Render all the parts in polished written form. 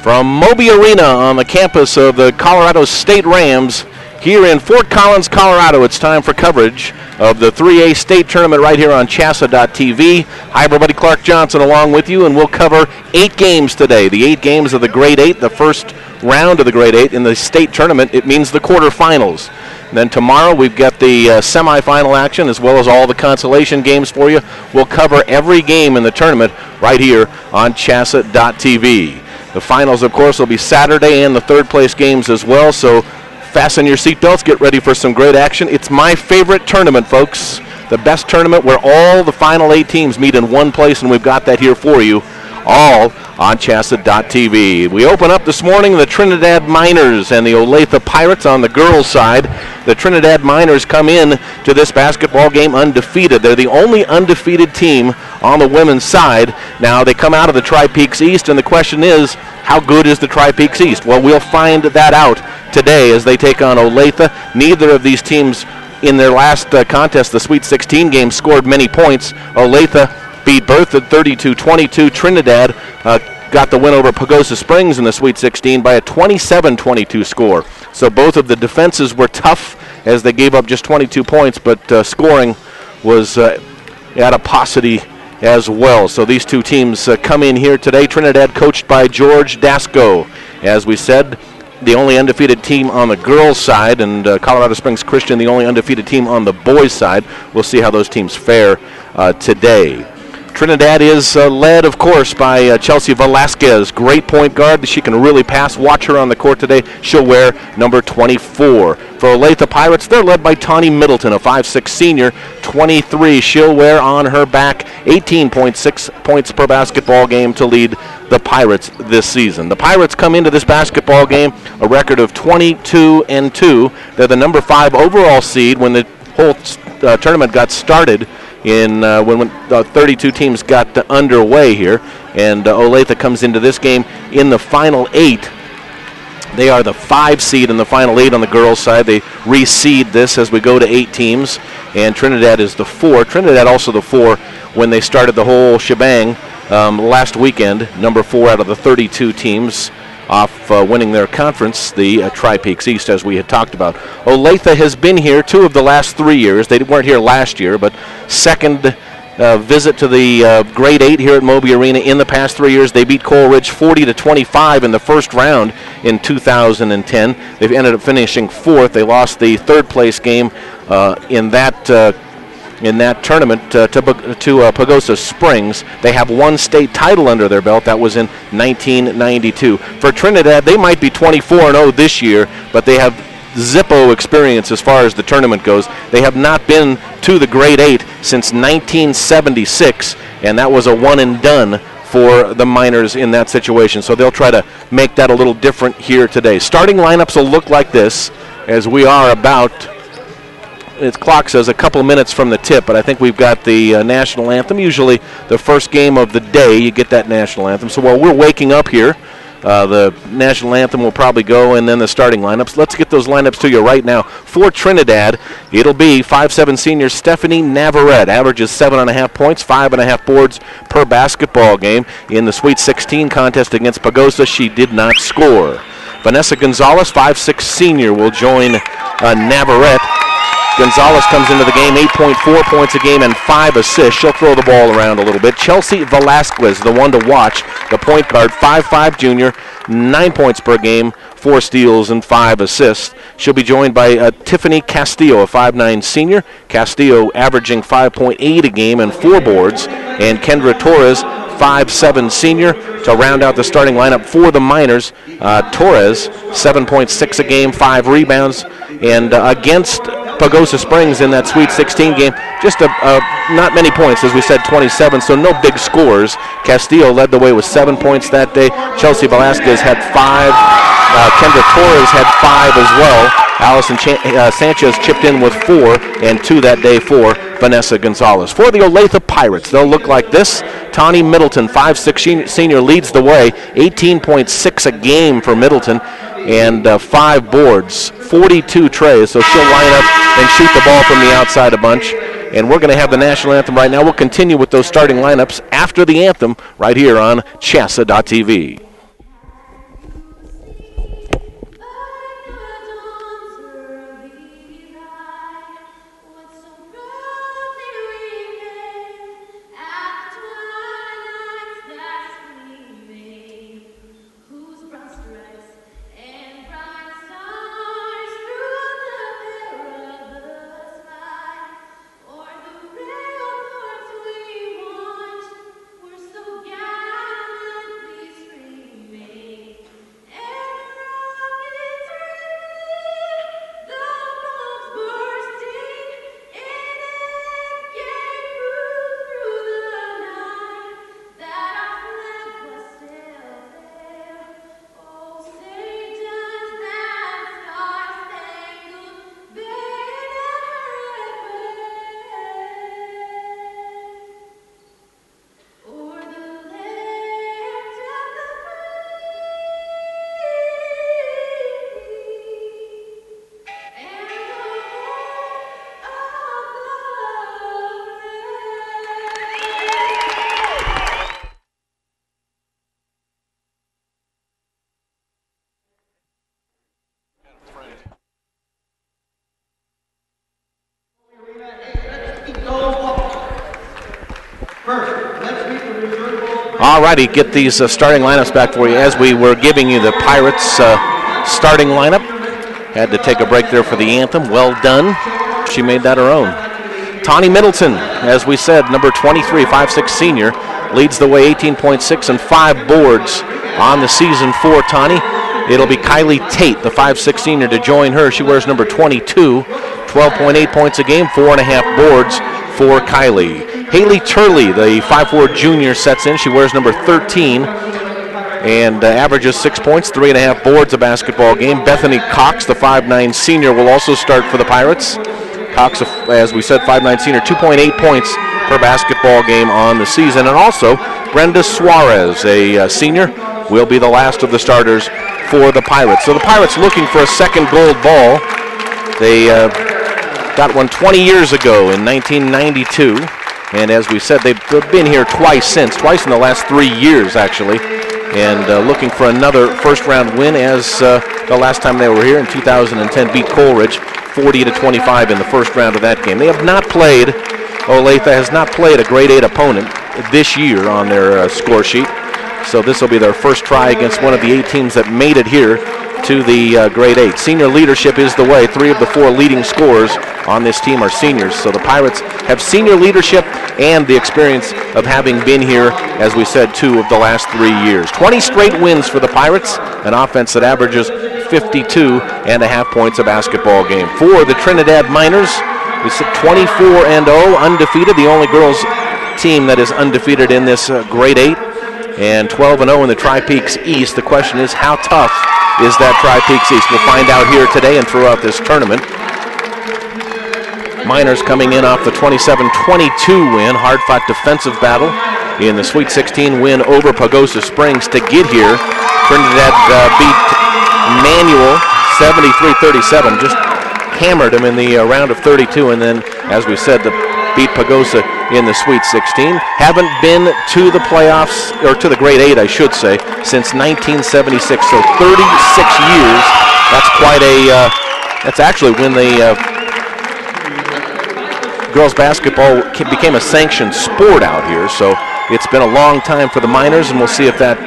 From Moby Arena on the campus of the Colorado State Rams here in Fort Collins, Colorado, it's time for coverage of the 3A state tournament right here on CHSAA.tv. Hi, everybody. Clark Johnson along with you, and we'll cover 8 games today. The 8 games of the Grade 8, the first round of the Grade 8 in the state tournament. It means the quarterfinals. And then tomorrow we've got the semifinal action as well as all the consolation games for you. We'll cover every game in the tournament right here on CHSAA.tv. The finals, of course, will be Saturday and the third-place games as well, so fasten your seatbelts, get ready for some great action. It's my favorite tournament, folks, the best tournament where all the final 8 teams meet in one place, and we've got that here for you, all on CHSAA.tv. We open up this morning the Trinidad Miners and the Olathe Pirates on the girls' side. The Trinidad Miners come in to this basketball game undefeated. They're the only undefeated team on the women's side. Now, they come out of the Tri-Peaks East, and the question is, how good is the Tri-Peaks East? Well, we'll find that out today as they take on Olathe. Neither of these teams in their last contest, the Sweet 16 game, scored many points. Olathe beat Berthoud 32-22. Trinidad got the win over Pagosa Springs in the Sweet 16 by a 27-22 score. So both of the defenses were tough as they gave up just 22 points, but scoring was at a paucity as well. So these two teams come in here today. Trinidad coached by George Dasco. As we said, the only undefeated team on the girls' side, and Colorado Springs Christian the only undefeated team on the boys' side. We'll see how those teams fare today. Trinidad is led, of course, by Chelsea Velasquez, great point guard. She can really pass. Watch her on the court today. She'll wear number 24. For Olathe Pirates, they're led by Tawny Middleton, a 5'6 senior, 23. She'll wear on her back 18.6 points per basketball game to lead the Pirates this season. The Pirates come into this basketball game a record of 22-2. They're the number 5 overall seed when the whole tournament got started in when 32 teams got underway here, and Olathe comes into this game in the final 8. They are the 5 seed in the final 8 on the girls' side. They reseed this as we go to 8 teams, and Trinidad is the 4. Trinidad also the 4 when they started the whole shebang last weekend, number 4 out of the 32 teams, off winning their conference, the Tri-Peaks East, as we had talked about. Olathe has been here 2 of the last 3 years. They weren't here last year, but second visit to the Grade 8 here at Moby Arena in the past 3 years. They beat Coal Ridge 40-25 in the first round in 2010. They've ended up finishing 4th. They lost the third-place game in that tournament to Pagosa Springs. They have 1 state title under their belt. That was in 1992. For Trinidad, they might be 24-0 this year, but they have Zippo experience as far as the tournament goes. They have not been to the Grade 8 since 1976, and that was a one-and-done for the Miners in that situation. So they'll try to make that a little different here today. Starting lineups will look like this as we are about, its clock says a couple minutes from the tip, but I think we've got the national anthem. Usually the first game of the day, you get that national anthem. So while we're waking up here, the national anthem will probably go, and then the starting lineups. Let's get those lineups to you right now. For Trinidad, it'll be 5'7 senior Stephanie Navarrete, averages 7.5 points, 5.5 boards per basketball game. In the Sweet 16 contest against Pagosa, she did not score. Vanessa Gonzalez, 5'6 senior, will join Navarrete. Gonzalez comes into the game, 8.4 points a game and 5 assists. She'll throw the ball around a little bit. Chelsea Velasquez, the one to watch, the point guard, 5'5 junior, 9 points per game, 4 steals and 5 assists. She'll be joined by Tiffany Castillo, a 5'9 senior. Castillo averaging 5.8 a game and 4 boards. And Kendra Torres, 5'7 senior, to round out the starting lineup for the Miners. Torres, 7.6 a game, 5 rebounds. And against Pagosa Springs in that Sweet 16 game, just not many points, as we said, 27, so no big scores. Castillo led the way with 7 points that day. Chelsea Velasquez had 5. Kendra Torres had 5 as well. Allison Sanchez chipped in with 4, and 2 that day for Vanessa Gonzalez. For the Olathe Pirates, they'll look like this. Tawny Middleton, 5'6 senior, leads the way. 18.6 a game for Middleton, and 5 boards, 42 trays. So she'll line up and shoot the ball from the outside a bunch. And we're going to have the national anthem right now. We'll continue with those starting lineups after the anthem right here on CHSAA.tv. All righty, get these starting lineups back for you as we were giving you the Pirates starting lineup. Had to take a break there for the anthem. Well done. She made that her own. Tawny Middleton, as we said, number 23, 5'6" senior, leads the way, 18.6 and 5 boards on the season for Tawny. It'll be Kylie Tate, the 5'6" senior, to join her. She wears number 22, 12.8 points a game, 4.5 boards for Kylie. Haley Turley, the 5'4" junior, sets in. She wears number 13 and averages 6 points, 3.5 boards a basketball game. Bethany Cox, the 5'9" senior, will also start for the Pirates. Cox, as we said, 5'9" senior, 2.8 points per basketball game on the season. And also, Brenda Suarez, a senior, will be the last of the starters for the Pirates. So the Pirates looking for a second gold ball. They got one 20 years ago in 1992. And as we said, they've been here twice in the last 3 years, actually. And looking for another first-round win, as the last time they were here in 2010 beat Coleridge 40-25 in the first round of that game. They have not played, Olathe has not played a grade 8 opponent this year on their score sheet. So this will be their first try against one of the 8 teams that made it here to the grade 8. Senior leadership is the way. 3 of the 4 leading scorers on this team are seniors. So the Pirates have senior leadership and the experience of having been here, as we said, 2 of the last 3 years. 20 straight wins for the Pirates, an offense that averages 52.5 points a basketball game. For the Trinidad Miners, we said 24-0, undefeated, the only girls team that is undefeated in this grade 8, and 12-0 in the Tri-Peaks East. The question is, how tough is that Tri-Peaks East? We'll find out here today and throughout this tournament. Miners coming in off the 27-22 win, hard-fought defensive battle in the Sweet 16 win over Pagosa Springs to get here. Trinidad beat Manual 73-37, just hammered them in the round of 32, and then, as we said, beat Pagosa in the Sweet 16. Haven't been to the playoffs, or to the grade 8, I should say, since 1976, so 36 years. That's quite a, that's actually when the girls basketball became a sanctioned sport out here, so it's been a long time for the Miners, and we'll see if that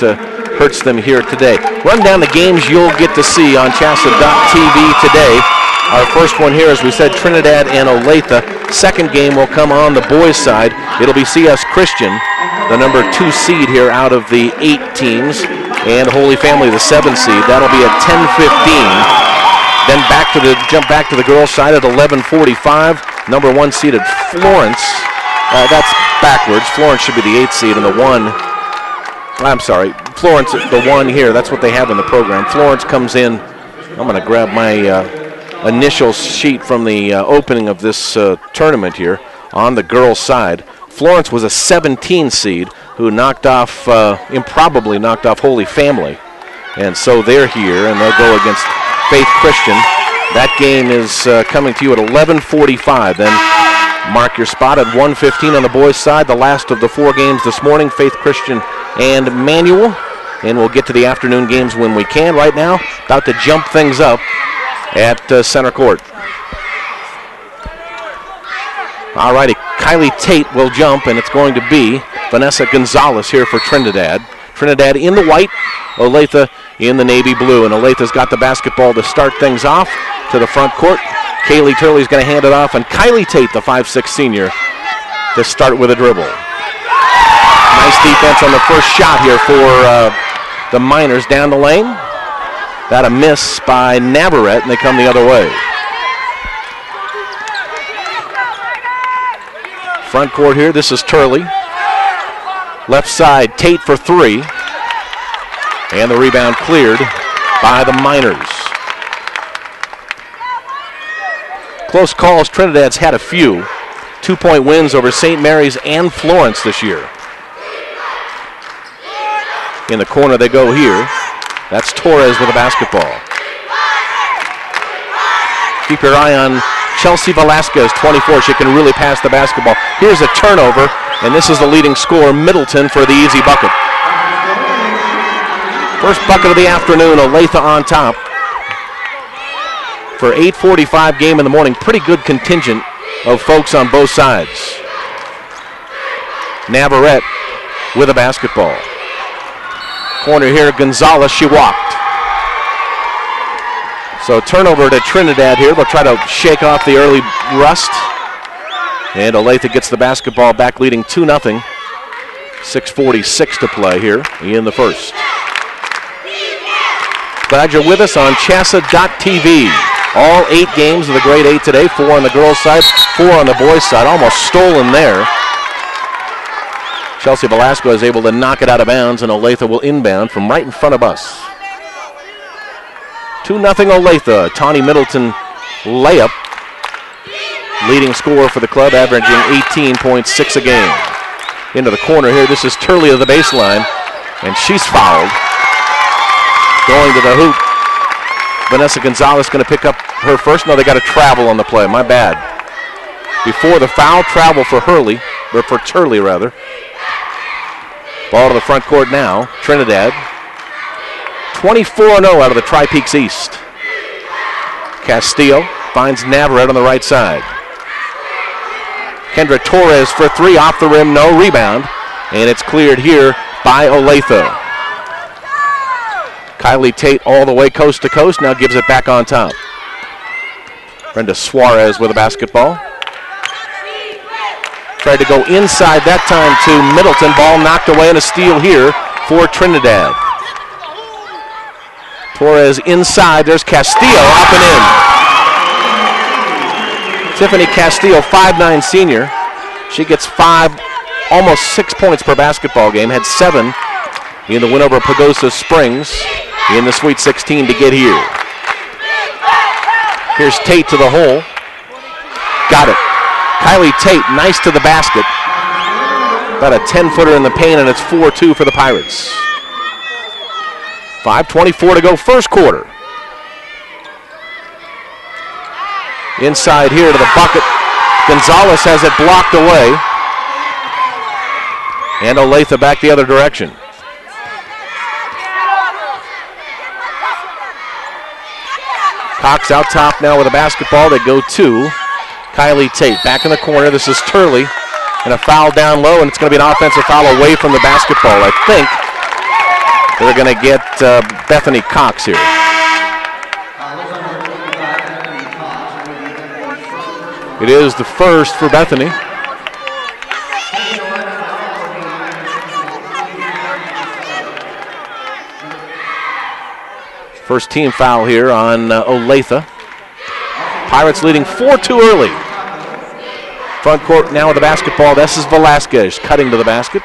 hurts them here today. Run down the games you'll get to see on CHSAA.tv today. Our first one here, as we said, Trinidad and Olathe. Second game will come on the boys' side. It'll be CS Christian, the number 2 seed here out of the 8 teams, and Holy Family, the 7 seed. That'll be at 10:15. Then jump back to the girls' side at 11:45. Number 1 seeded Florence. That's backwards. Florence should be the 8th seed, and the 1. I'm sorry, Florence, the 1 here. That's what they have in the program. Florence comes in. I'm going to grab my initial sheet from the opening of this tournament here on the girls' side. Florence was a 17 seed who improbably knocked off Holy Family. And so they're here, and they'll go against Faith Christian. That game is coming to you at 11:45. Then mark your spot at 1:15 on the boys' side. The last of the 4 games this morning, Faith Christian and Manual. And we'll get to the afternoon games when we can. Right now, about to jump things up at center court. All righty, Kylie Tate will jump, and it's going to be Vanessa Gonzalez here for Trinidad. Trinidad in the white, Olathe in the navy blue, and Olathe's got the basketball to start things off to the front court. Kaylee Turley's going to hand it off, and Kylie Tate, the 5'6" senior, to start with a dribble. Nice defense on the first shot here for the Miners down the lane. That a miss by Navarrete, and they come the other way. Front court here, this is Turley. Left side, Tate for 3. And the rebound cleared by the Miners. Close calls, Trinidad's had a few. 2-point wins over St. Mary's and Florence this year. In the corner they go here. That's Torres with the basketball. Keep your eye on Chelsea Velasquez, 24. She can really pass the basketball. Here's a turnover, and this is the leading scorer, Middleton, for the easy bucket. First bucket of the afternoon, Olathe on top. For 8:45 game in the morning, pretty good contingent of folks on both sides. Navarrete with a basketball. Corner here, Gonzalez, she walked. So turnover to Trinidad here. They'll try to shake off the early rust. And Olathe gets the basketball back, leading 2-0. 6:46 to play here in the first. Glad you're with us on CHSAA.tv. All 8 games of the grade 8 today, 4 on the girls' side, 4 on the boys' side. Almost stolen there. Chelsea Velasco is able to knock it out of bounds, and Olathe will inbound from right in front of us. 2-0 Olathe. Tawny Middleton layup. Leading scorer for the club, averaging 18.6 a game. Into the corner here. This is Turley of the baseline, and she's fouled. Going to the hoop. Vanessa Gonzalez going to pick up her first. No, they got a travel on the play. My bad. Before the foul, travel for Turley rather. Ball to the front court now. Trinidad. 24-0 out of the Tri-Peaks East. Castillo finds Navarrete on the right side. Kendra Torres for 3 off the rim, no rebound. And it's cleared here by Olathe. Kylie Tate all the way coast to coast, now gives it back on top. Brenda Suarez with a basketball. Tried to go inside that time to Middleton. Ball knocked away and a steal here for Trinidad. Torres inside, there's Castillo up and in. Tiffany Castillo, 5'9" senior. She gets 5, almost 6 points per basketball game. Had 7 in the win over Pagosa Springs in the Sweet 16 to get here. Here's Tate to the hole. Got it. Kylie Tate, nice to the basket. About a 10-footer in the paint, and it's 4-2 for the Pirates. 5:24 to go, first quarter. Inside here to the bucket. Gonzalez has it blocked away. And Olathe back the other direction. Cox out top now with a basketball. They go to Kylie Tate. Back in the corner. This is Turley. And a foul down low, and it's going to be an offensive foul away from the basketball. I think they're going to get Bethany Cox here. It is the first for Bethany. First team foul here on Olathe. Pirates leading 4-2 early. Front court now with the basketball. This is Velasquez cutting to the basket.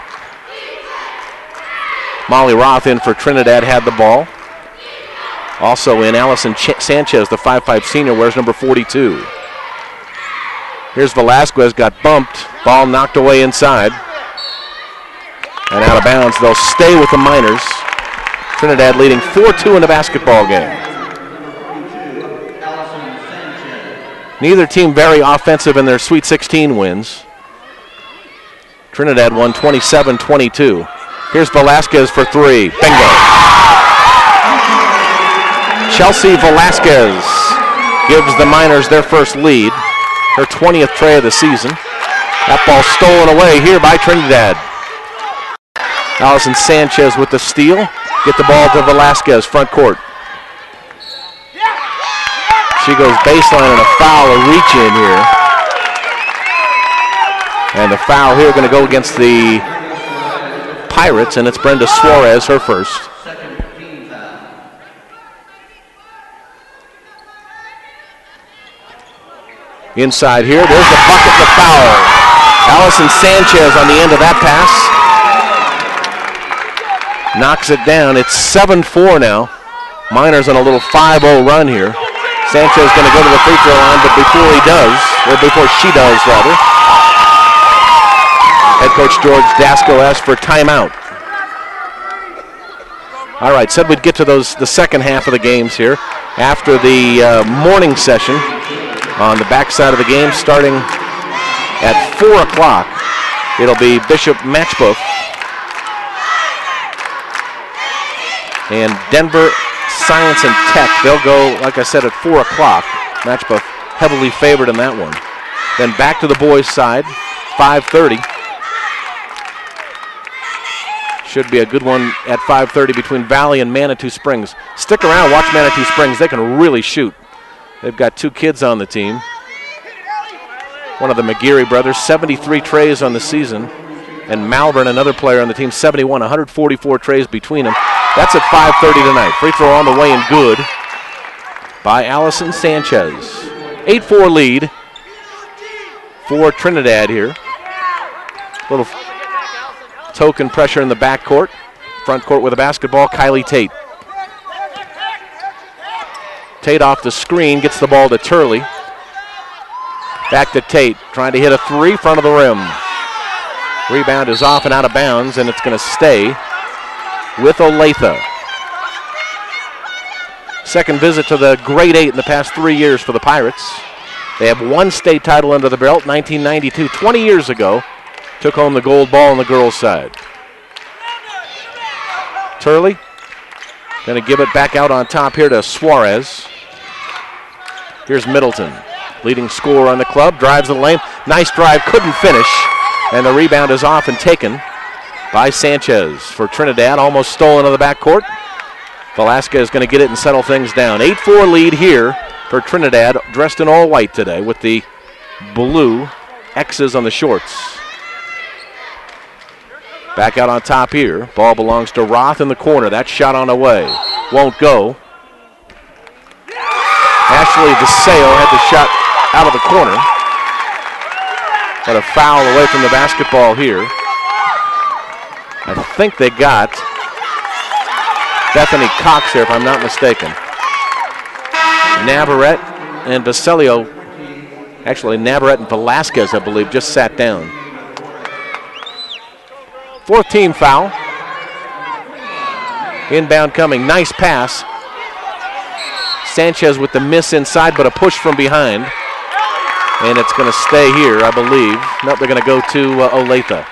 Molly Roth in for Trinidad had the ball. Also in Allison Sanchez, the 5'5" senior, wears number 42. Here's Velasquez, got bumped. Ball knocked away inside. And out of bounds. They'll stay with the Miners. Trinidad leading 4-2 in the basketball game. Neither team very offensive in their Sweet 16 wins. Trinidad won 27-22. Here's Velasquez for 3. Bingo. Chelsea Velasquez gives the Miners their first lead. Her 20th tray of the season. That ball stolen away here by Trinidad. Allison Sanchez with the steal. Get the ball to Velasquez, front court. She goes baseline and a foul, a reach in here. And the foul here going to go against the Pirates, and it's Brenda Suarez, her first. Inside here, there's the bucket, the foul. Allison Sanchez on the end of that pass. Knocks it down. It's 7-4 now. Miners on a little 5-0 run here. Sanchez going to go to the free throw line, but before she does, head coach George Dasco asked for timeout. All right, said we'd get to the second half of the games here after the morning session on the backside of the game starting at 4 o'clock. It'll be Bishop Matchbook and Denver Science and Tech. They'll go, like I said, at 4 o'clock. Matchbook heavily favored in that one. Then back to the boys' side, 5:30. Should be a good one at 5:30 between Valley and Manitou Springs. Stick around, watch Manitou Springs. They can really shoot. They've got 2 kids on the team. One of the McGeary brothers, 73 trays on the season. And Malvern, another player on the team, 71, 144 trays between them. That's at 5:30 tonight. Free throw on the way and good by Allison Sanchez. 8-4 lead for Trinidad here. Little token pressure in the backcourt. Front court with a basketball, Kylie Tate. Tate off the screen, gets the ball to Turley. Back to Tate, trying to hit a 3, front of the rim. Rebound is off and out of bounds, and it's going to stay with Olathe. Second visit to the grade 8 in the past 3 years for the Pirates. They have 1 state title under the belt, 1992, 20 years ago. Took home the gold ball on the girls' side. Turley going to give it back out on top here to Suarez. Here's Middleton, leading scorer on the club, drives the lane. Nice drive, couldn't finish. And the rebound is off and taken by Sanchez for Trinidad. Almost stolen in the backcourt. Velasquez is going to get it and settle things down. 8-4 lead here for Trinidad, dressed in all white today with the blue X's on the shorts. Back out on top here. Ball belongs to Roth in the corner. That shot on the way. Won't go. Ashley DeSale had the shot out of the corner. But a foul away from the basketball here. I think they got Bethany Cox there, if I'm not mistaken. Navarrete and Vasilio, actually Navarrete and Velasquez, I believe, just sat down. 4th team foul. Inbound coming, nice pass. Sanchez with the miss inside, but a push from behind. And it's going to stay here, I believe. Nope, they're going to go to Olathe.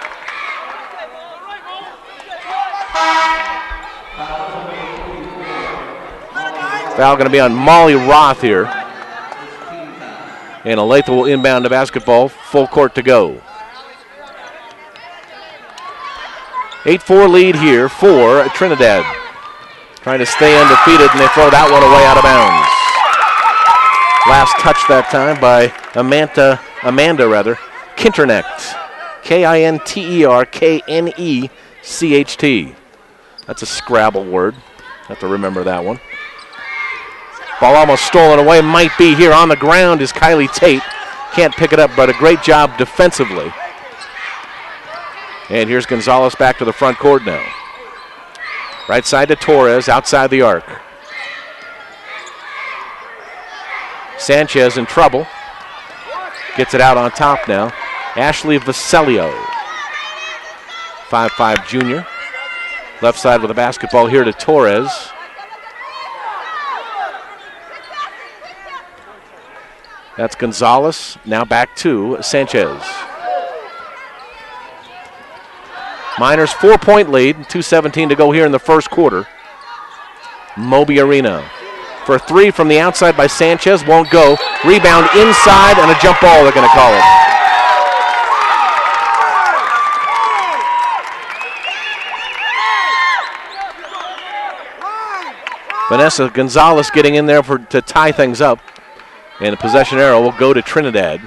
Foul going to be on Molly Roth here. And Olathe will inbound the basketball. Full court to go. 8-4 lead here for Trinidad. Trying to stay undefeated, and they throw that one away out of bounds. Last touch that time by Amanda Kinternecht. Kinterknecht. That's a Scrabble word. Have to remember that one. Ball almost stolen away. Might be here on the ground is Kylie Tate. Can't pick it up, but a great job defensively. And here's Gonzalez back to the front court now. Right side to Torres, outside the arc. Sanchez in trouble. Gets it out on top now. Ashley Vasilio. 5'5" junior. Left side with a basketball here to Torres. That's Gonzalez. Now back to Sanchez. Miners 4-point lead. 2:17 to go here in the first quarter. Moby Arena. For a 3 from the outside by Sanchez. Won't go. Rebound inside and a jump ball, they're going to call it. Vanessa Gonzalez getting in there to tie things up. And the possession arrow will go to Trinidad.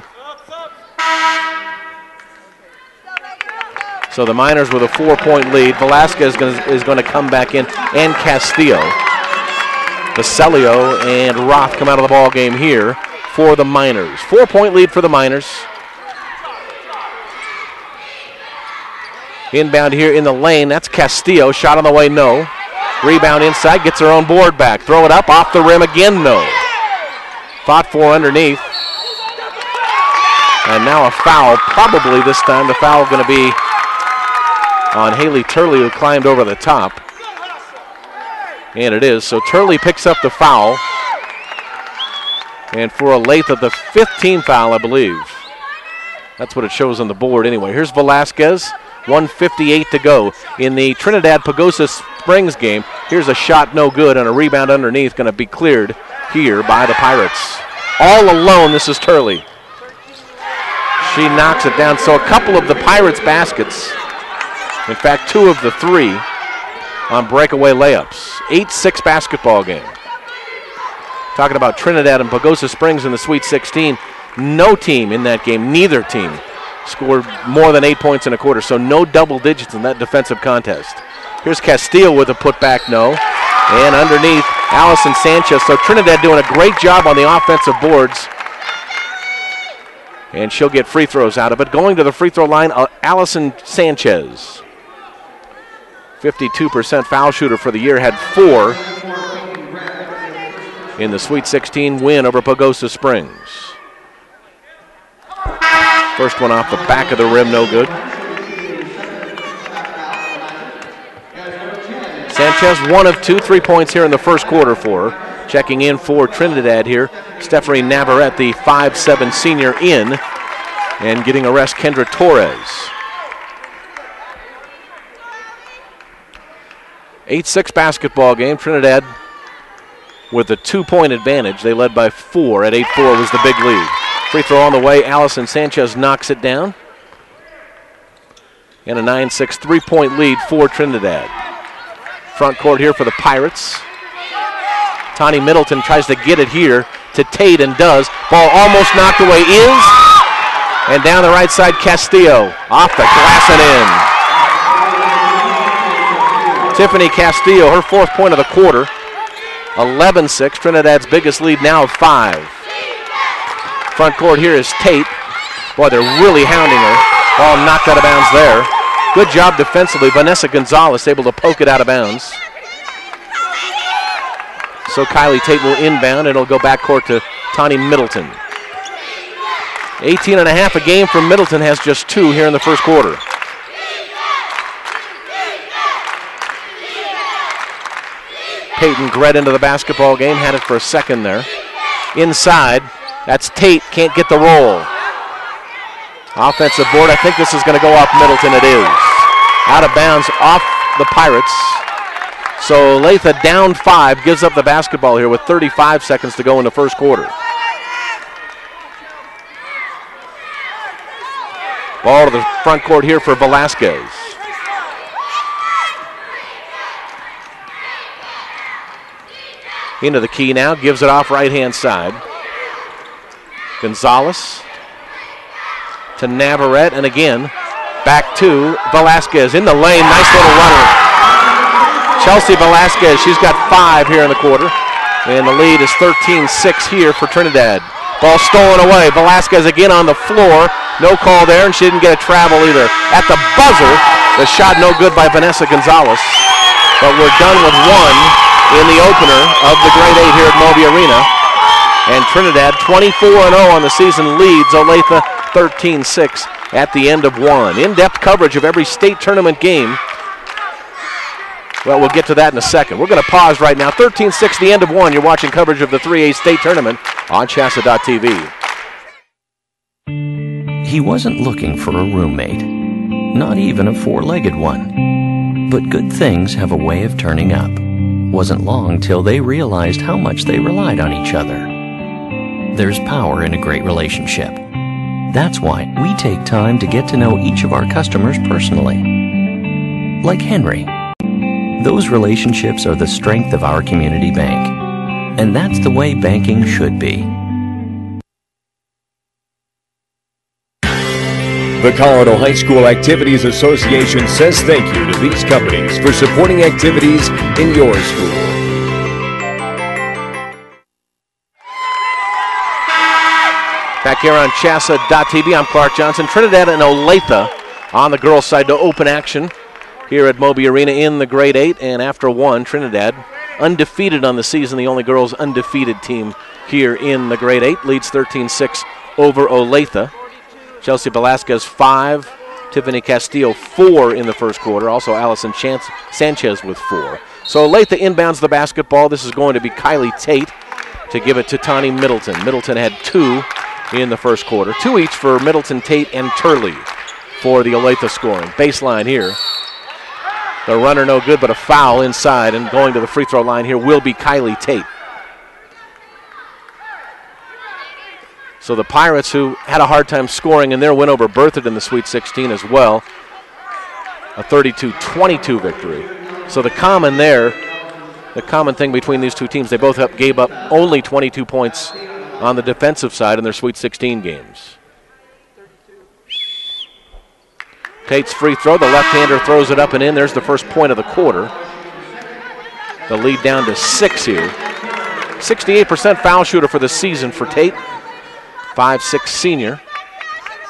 So the Miners with a 4-point lead. Velasquez is going to come back in, and Castillo. Vasilio and Roth come out of the ball game here for the Miners. 4-point lead for the Miners. Inbound here in the lane. That's Castillo. Shot on the way, no. Rebound inside. Gets her own board back. Throw it up. Off the rim again, no. Fought for underneath. And now a foul. Probably this time the foul is going to be on Haley Turley, who climbed over the top. And it is. So Turley picks up the foul. And for Olathe, the 5th team foul, I believe. That's what it shows on the board anyway. Here's Velasquez. 1:58 to go in the Trinidad Pagosa Springs game. Here's a shot no good, and a rebound underneath going to be cleared here by the Pirates. All alone, this is Turley. She knocks it down. So a couple of the Pirates' baskets In fact, 2 of the 3 on breakaway layups. 8-6 basketball game. Talking about Trinidad and Pagosa Springs in the Sweet 16. No team in that game, neither team, scored more than 8 points in a quarter, so no double digits in that defensive contest. Here's Castillo with a putback, no. And underneath, Allison Sanchez. So Trinidad doing a great job on the offensive boards. And she'll get free throws out of it. Going to the free throw line, Allison Sanchez. 52% foul shooter for the year, had 4 in the Sweet 16 win over Pagosa Springs. First one off the back of the rim, no good. Sanchez, 1 of 2, 3 points here in the first quarter for her. Checking in for Trinidad here, Stephanie Navarrete, the 5'7" senior in, and getting a rest, Kendra Torres. 8-6 basketball game. Trinidad with a 2-point advantage. They led by 4. At 8-4 was the big lead. Free throw on the way. Allison Sanchez knocks it down. And a 9-6 3-point lead for Trinidad. Front court here for the Pirates. Tani Middleton tries to get it here to Tate and does. Ball almost knocked away, is. And down the right side, Castillo. Off the glass and in. Tiffany Castillo, her 4th point of the quarter. 11-6, Trinidad's biggest lead now of 5. Front court here is Tate. Boy, they're really hounding her. Ball knocked out of bounds there. Good job defensively. Vanessa Gonzalez able to poke it out of bounds. So Kylie Tate will inbound, and it'll go backcourt to Tani Middleton. 18.5 a game from Middleton, has just 2 here in the first quarter. Peyton Gret into the basketball game, had it for a second there. Inside, that's Tate, can't get the roll. Offensive board, I think this is going to go off Middleton, it is. Out of bounds, off the Pirates. So Olathe down 5, gives up the basketball here with 35 seconds to go in the first quarter. Ball to the front court here for Velasquez. Into the key now, gives it off right-hand side. Gonzalez to Navarrete, and again, back to Velasquez in the lane. Nice little runner. Chelsea Velasquez, she's got 5 here in the quarter, and the lead is 13-6 here for Trinidad. Ball stolen away. Velasquez again on the floor. No call there, and she didn't get a travel either. At the buzzer, the shot no good by Vanessa Gonzalez, but we're done with 1 in the opener of the grade 8 here at Moby Arena. And Trinidad 24-0 on the season, leads Olathe 13-6 at the end of 1. In-depth coverage of every state tournament game. Well, we'll get to that in a second. We're going to pause right now. 13-6, the end of 1. You're watching coverage of the 3A state tournament on CHSAA.tv. He wasn't looking for a roommate, not even a 4-legged one. But good things have a way of turning up. Wasn't long till they realized how much they relied on each other. There's power in a great relationship. That's why we take time to get to know each of our customers personally. Like Henry. Those relationships are the strength of our community bank. And that's the way banking should be. The Colorado High School Activities Association says thank you to these companies for supporting activities in your school. Back here on CHSAA.tv, I'm Clark Johnson. Trinidad and Olathe on the girls' side to open action here at Moby Arena in the grade 8. And after 1, Trinidad undefeated on the season, the only girls undefeated team here in the grade 8, leads 13-6 over Olathe. Chelsea Velasquez 5, Tiffany Castillo 4 in the first quarter. Also Allison Sanchez with 4. So Olathe inbounds the basketball. This is going to be Kylie Tate to give it to Tani Middleton. Middleton had 2 in the first quarter. 2 each for Middleton, Tate, and Turley for the Olathe scoring. Baseline here. The runner no good, but a foul inside, and going to the free throw line here will be Kylie Tate. So the Pirates, who had a hard time scoring in their win over Berthoud in the Sweet 16 as well, a 32-22 victory. So the common there, the common thing between these two teams, they both gave up only 22 points on the defensive side in their Sweet 16 games. Tate's free throw, the left-hander throws it up and in. There's the first point of the quarter. The lead down to 6 here. 68% foul shooter for the season for Tate. 5'6" senior,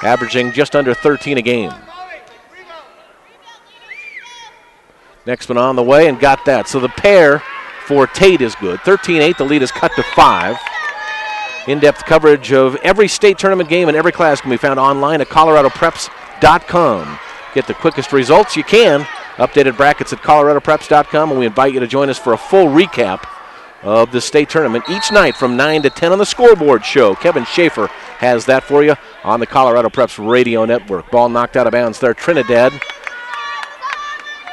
averaging just under 13 a game. Next one on the way and got that. So the pair for Tate is good. 13-8, the lead is cut to 5. In-depth coverage of every state tournament game and every class can be found online at coloradopreps.com. Get the quickest results you can. Updated brackets at coloradopreps.com, and we invite you to join us for a full recap of the state tournament each night from 9 to 10 on the Scoreboard Show. Kevin Schaefer has that for you on the Colorado Preps Radio Network. Ball knocked out of bounds there. Trinidad.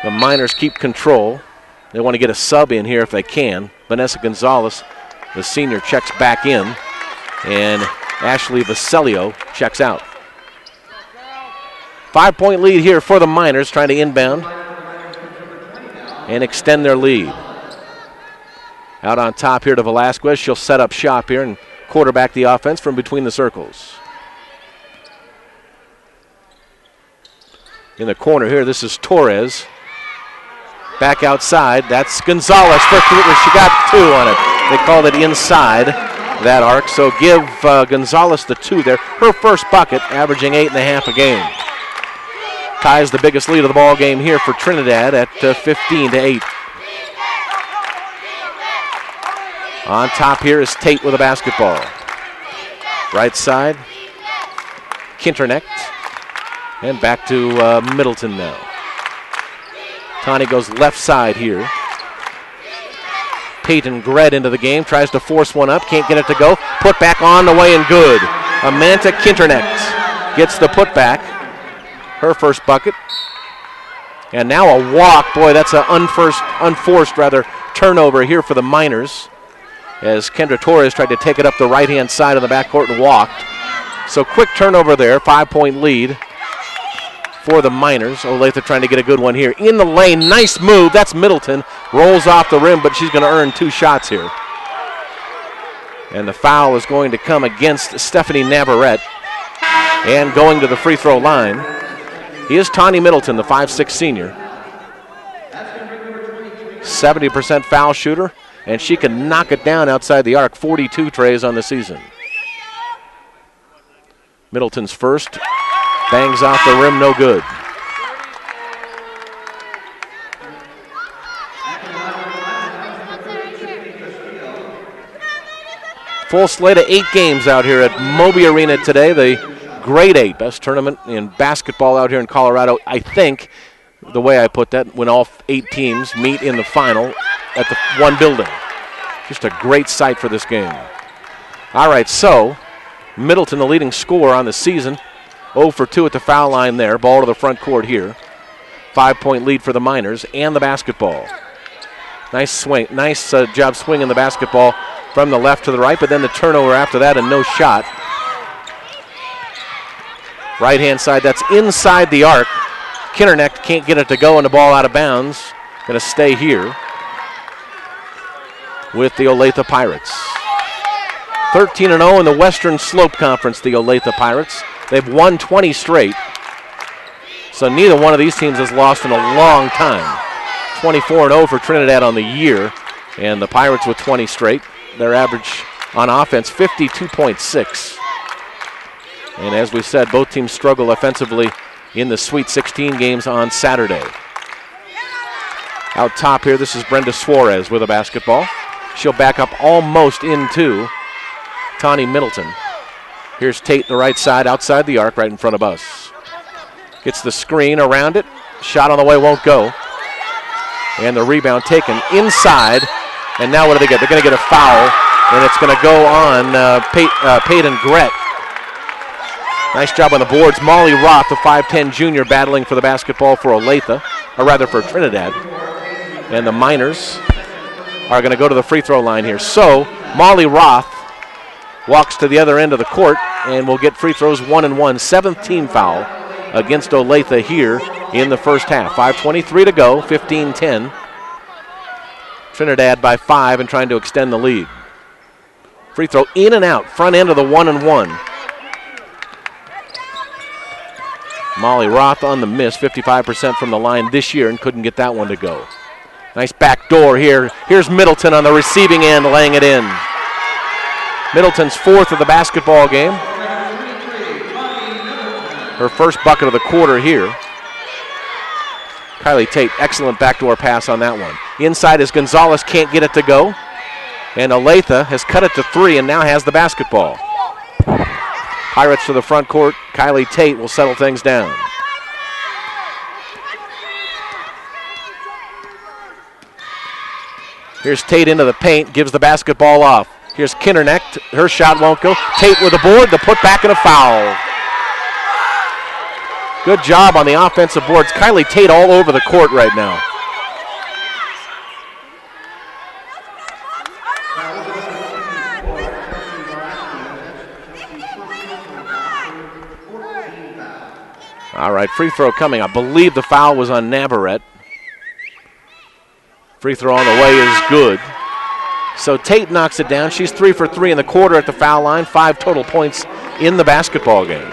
The Miners keep control. They want to get a sub in here if they can. Vanessa Gonzalez, the senior, checks back in, and Ashley Vasilio checks out. 5-point lead here for the Miners, trying to inbound and extend their lead. Out on top here to Velasquez. She'll set up shop here and quarterback the offense from between the circles. In the corner here, this is Torres. Back outside, that's Gonzalez for 3. She got 2 on it. They called it inside that arc, so give Gonzalez the 2 there. Her first bucket, averaging 8.5 a game. Ties the biggest lead of the ball game here for Trinidad at 15-8. On top here is Tate with a basketball. Right side, Kinternecht. And back to Middleton now. Tani goes left side here. Peyton Gred into the game, tries to force one up, can't get it to go. Put back on the way and good. Amanda Kinternecht gets the putback. Her first bucket. And now a walk. Boy, that's an unforced turnover here for the Miners, as Kendra Torres tried to take it up the right-hand side of the backcourt and walked. So quick turnover there, 5-point lead for the Miners. Olathe trying to get a good one here. In the lane, nice move. That's Middleton. Rolls off the rim, but she's going to earn 2 shots here. And the foul is going to come against Stephanie Navarrete. And going to the free throw line is Tani Middleton, the 5'6" senior. 70% foul shooter, and she can knock it down outside the arc. 42 trays on the season. Middleton's first. Bangs off the rim, no good. Full slate of 8 games out here at Moby Arena today. The Grade 8, best tournament in basketball out here in Colorado. I think, the way I put that, when all 8 teams meet in the final at the one building. Just a great sight for this game. All right, so Middleton, the leading scorer on the season. 0 for 2 at the foul line there. Ball to the front court here. 5-point lead for the Miners and the basketball. Nice swing. Nice job swinging the basketball from the left to the right, but then the turnover after that and no shot. Right-hand side, that's inside the arc. Kinternecht can't get it to go and the ball out of bounds. Going to stay here with the Olathe Pirates. 13-0 in the Western Slope Conference, the Olathe Pirates. They've won 20 straight. So neither one of these teams has lost in a long time. 24-0 for Trinidad on the year, and the Pirates with 20 straight. Their average on offense, 52.6. And as we said, both teams struggle offensively in the Sweet 16 games on Saturday. Out top here, this is Brenda Suarez with a basketball. She'll back up almost into Tani Middleton. Here's Tate, the right side, outside the arc, right in front of us. Gets the screen around it. Shot on the way, won't go. And the rebound taken inside. And now what do they get? They're going to get a foul, and it's going to go on Peyton Gret. Nice job on the boards. Molly Roth, the 5'10 junior, battling for the basketball for Olathe, or rather for Trinidad. And the Miners are going to go to the free throw line here. So Molly Roth walks to the other end of the court and will get free throws 1 and 1. 7th team foul against Olathe here in the first half. 5:23 to go, 15-10. Trinidad by 5 and trying to extend the lead. Free throw in and out, front end of the 1-and-1. Molly Roth on the miss, 55% from the line this year, and couldn't get that one to go. Nice back door here. Here's Middleton on the receiving end, laying it in. Middleton's 4th of the basketball game. Her first bucket of the quarter here. Kylie Tate, excellent backdoor pass on that one. Inside as Gonzalez can't get it to go. And Olathe has cut it to 3 and now has the basketball. Pirates to the front court. Kylie Tate will settle things down. Here's Tate into the paint, gives the basketball off. Here's Kinnerneck, her shot won't go. Tate with the board, the putback and a foul. Good job on the offensive boards. Kylie Tate all over the court right now. All right, free throw coming. I believe the foul was on Navarrete. Free throw on the way is good. So Tate knocks it down. She's 3 for 3 in the quarter at the foul line. 5 total points in the basketball game.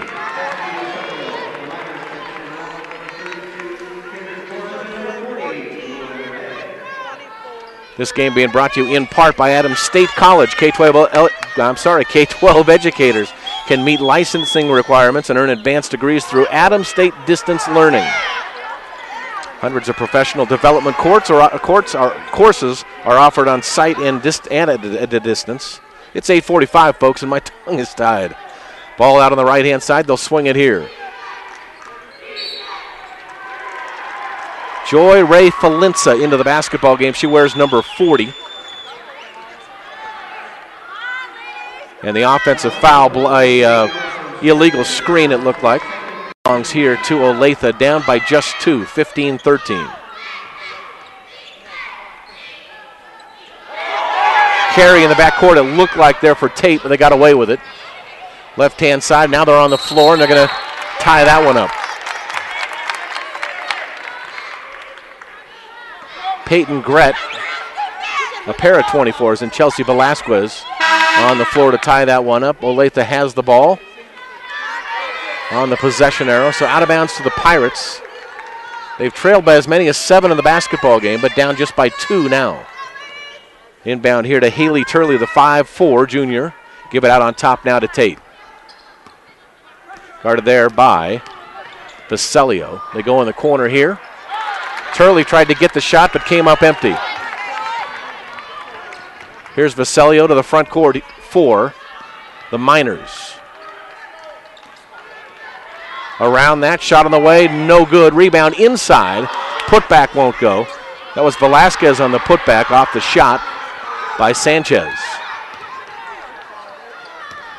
This game being brought to you in part by Adams State College. K-12 educators can meet licensing requirements and earn advanced degrees through Adams State Distance Learning. Hundreds of professional development courses are offered on site and at a distance. It's 8:45, folks, and my tongue is tied. Ball out on the right-hand side. They'll swing it here. Joy Ray Falinsa into the basketball game. She wears number 40. And the offensive foul, illegal screen it looked like. Belongs here to Olathe, down by just 2, 15-13. Carry in the backcourt, it looked like there for Tate, but they got away with it. Left-hand side, now they're on the floor, and they're going to tie that one up. Peyton Grett, a pair of 24s, and Chelsea Velasquez on the floor to tie that one up. Olathe has the ball on the possession arrow, so out of bounds to the Pirates. They've trailed by as many as 7 in the basketball game, but down just by 2 now. Inbound here to Haley Turley, the 5'4" junior. Give it out on top now to Tate. Guarded there by Vaselio. They go in the corner here. Turley tried to get the shot, but came up empty. Here's Vaselio to the front court for the Miners. Around that, shot on the way, no good. Rebound inside, putback won't go. That was Velasquez on the putback off the shot by Sanchez.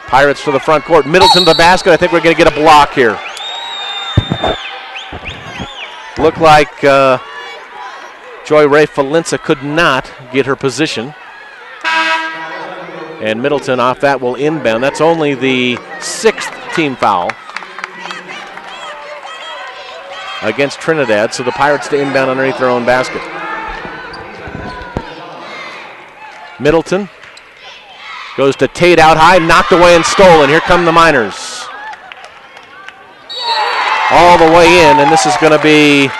Pirates to the front court. Middleton to the basket. I think we're going to get a block here. Looked like Joy Ray Falinsa could not get her position. And Middleton off that will inbound. That's only the 6th team foul against Trinidad, so the Pirates to inbound underneath their own basket. Middleton goes to Tate out high, knocked away and stolen. Here come the Miners. All the way in, and this is going to be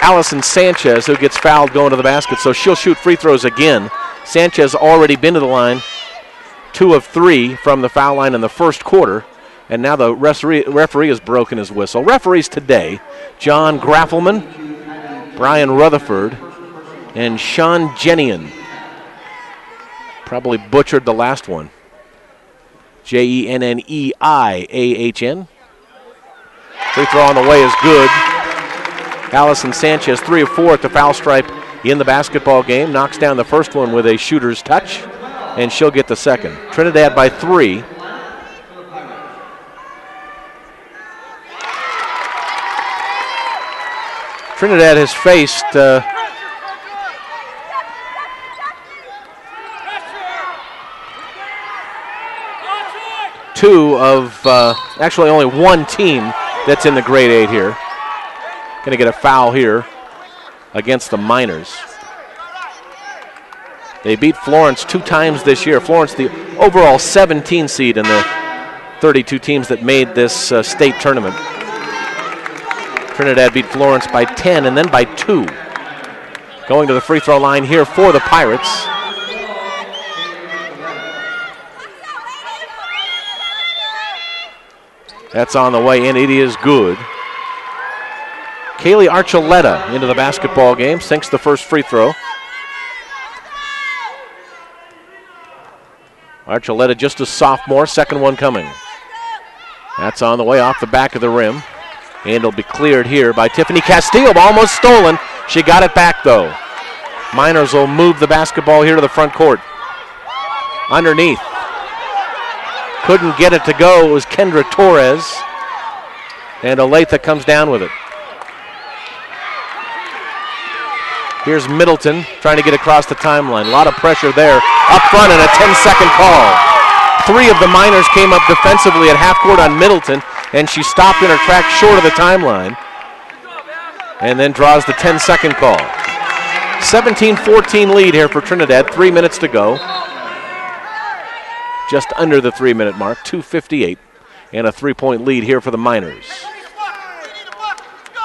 Allison Sanchez who gets fouled going to the basket, so she'll shoot free throws again. Sanchez already been to the line, 2 of 3 from the foul line in the first quarter, and now the referee has broken his whistle. Referees today, John Graffelman, Brian Rutherford, and Sean Jenian. Probably butchered the last one. Jenneiahn. Free throw on the way is good. Allison Sanchez, 3 of 4 at the foul stripe in the basketball game. Knocks down the first one with a shooter's touch, and she'll get the second. Trinidad by 3. Trinidad has faced actually only one team that's in the grade 8 here. Going to get a foul here against the Miners. They beat Florence 2 times this year. Florence, the overall 17 seed in the 32 teams that made this state tournament. Trinidad beat Florence by 10 and then by 2. Going to the free throw line here for the Pirates. That's on the way in. It is good. Kaylee Archuleta into the basketball game, sinks the first free throw. Archuleta just a sophomore, second one coming. That's on the way off the back of the rim. And it'll be cleared here by Tiffany Castillo, almost stolen. She got it back though. Miners will move the basketball here to the front court. Underneath. Couldn't get it to go. It was Kendra Torres. And Olathe comes down with it. Here's Middleton trying to get across the timeline. A lot of pressure there. Up front and a 10-second call. 3 of the Miners came up defensively at half court on Middleton, and she stopped in her tracks short of the timeline and then draws the 10-second call. 17-14 lead here for Trinidad. 3 minutes to go. Just under the 3-minute mark, 2:58, and a 3-point lead here for the Miners.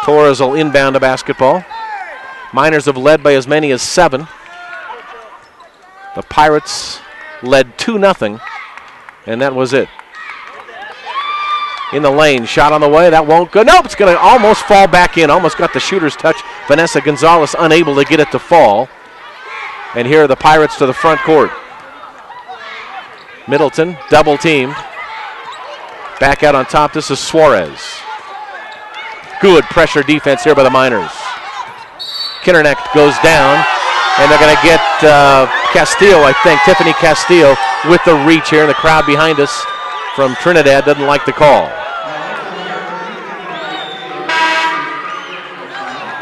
Torres will inbound the basketball. Miners have led by as many as 7. The Pirates led 2-0, and that was it. In the lane, shot on the way, that won't go. Nope, it's going to almost fall back in. Almost got the shooter's touch. Vanessa Gonzalez unable to get it to fall. And here are the Pirates to the front court. Middleton, double teamed. Back out on top, this is Suarez. Good pressure defense here by the Miners. Kinnerneck goes down, and they're going to get Castillo, I think, Tiffany Castillo with the reach here, and the crowd behind us from Trinidad doesn't like the call.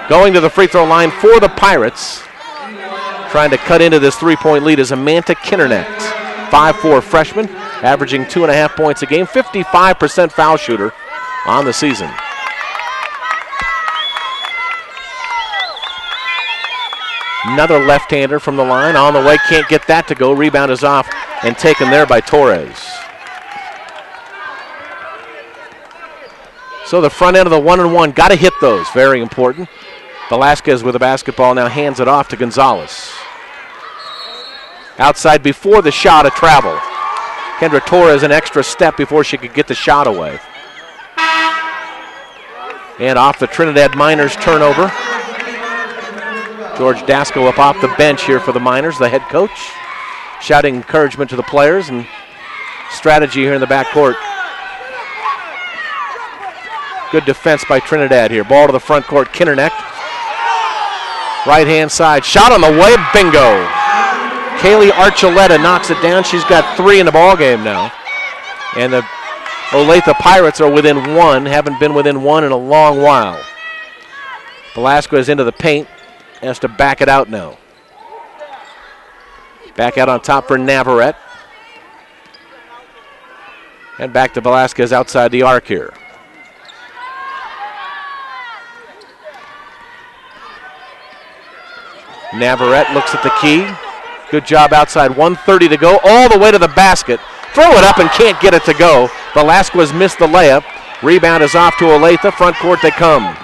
Going to the free throw line for the Pirates, trying to cut into this 3-point lead is Amanda Kinnerneck, 5'4" freshman, averaging 2.5 points a game, 55% foul shooter on the season. Another left-hander from the line. On the way, can't get that to go. Rebound is off and taken there by Torres. So the front end of the 1-and-1, got to hit those. Very important. Velasquez with the basketball now hands it off to Gonzalez. Outside before the shot, a travel. Kendra Torres an extra step before she could get the shot away. And off the Trinidad Miners turnover. George Dasco up off the bench here for the Miners, the head coach, shouting encouragement to the players and strategy here in the backcourt. Good defense by Trinidad here. Ball to the front court, Kinnerneck. Right-hand side, shot on the way, bingo. Kaylee Archuleta knocks it down. She's got 3 in the ball game now. And the Olathe Pirates are within 1, haven't been within 1 in a long while. Velasquez into the paint. Has to back it out now. Back out on top for Navarrete. And back to Velasquez outside the arc here. Navarrete looks at the key. Good job outside, 1:30 to go, all the way to the basket. Throw it up and can't get it to go. Velasquez missed the layup. Rebound is off to Olathe. Front court they come.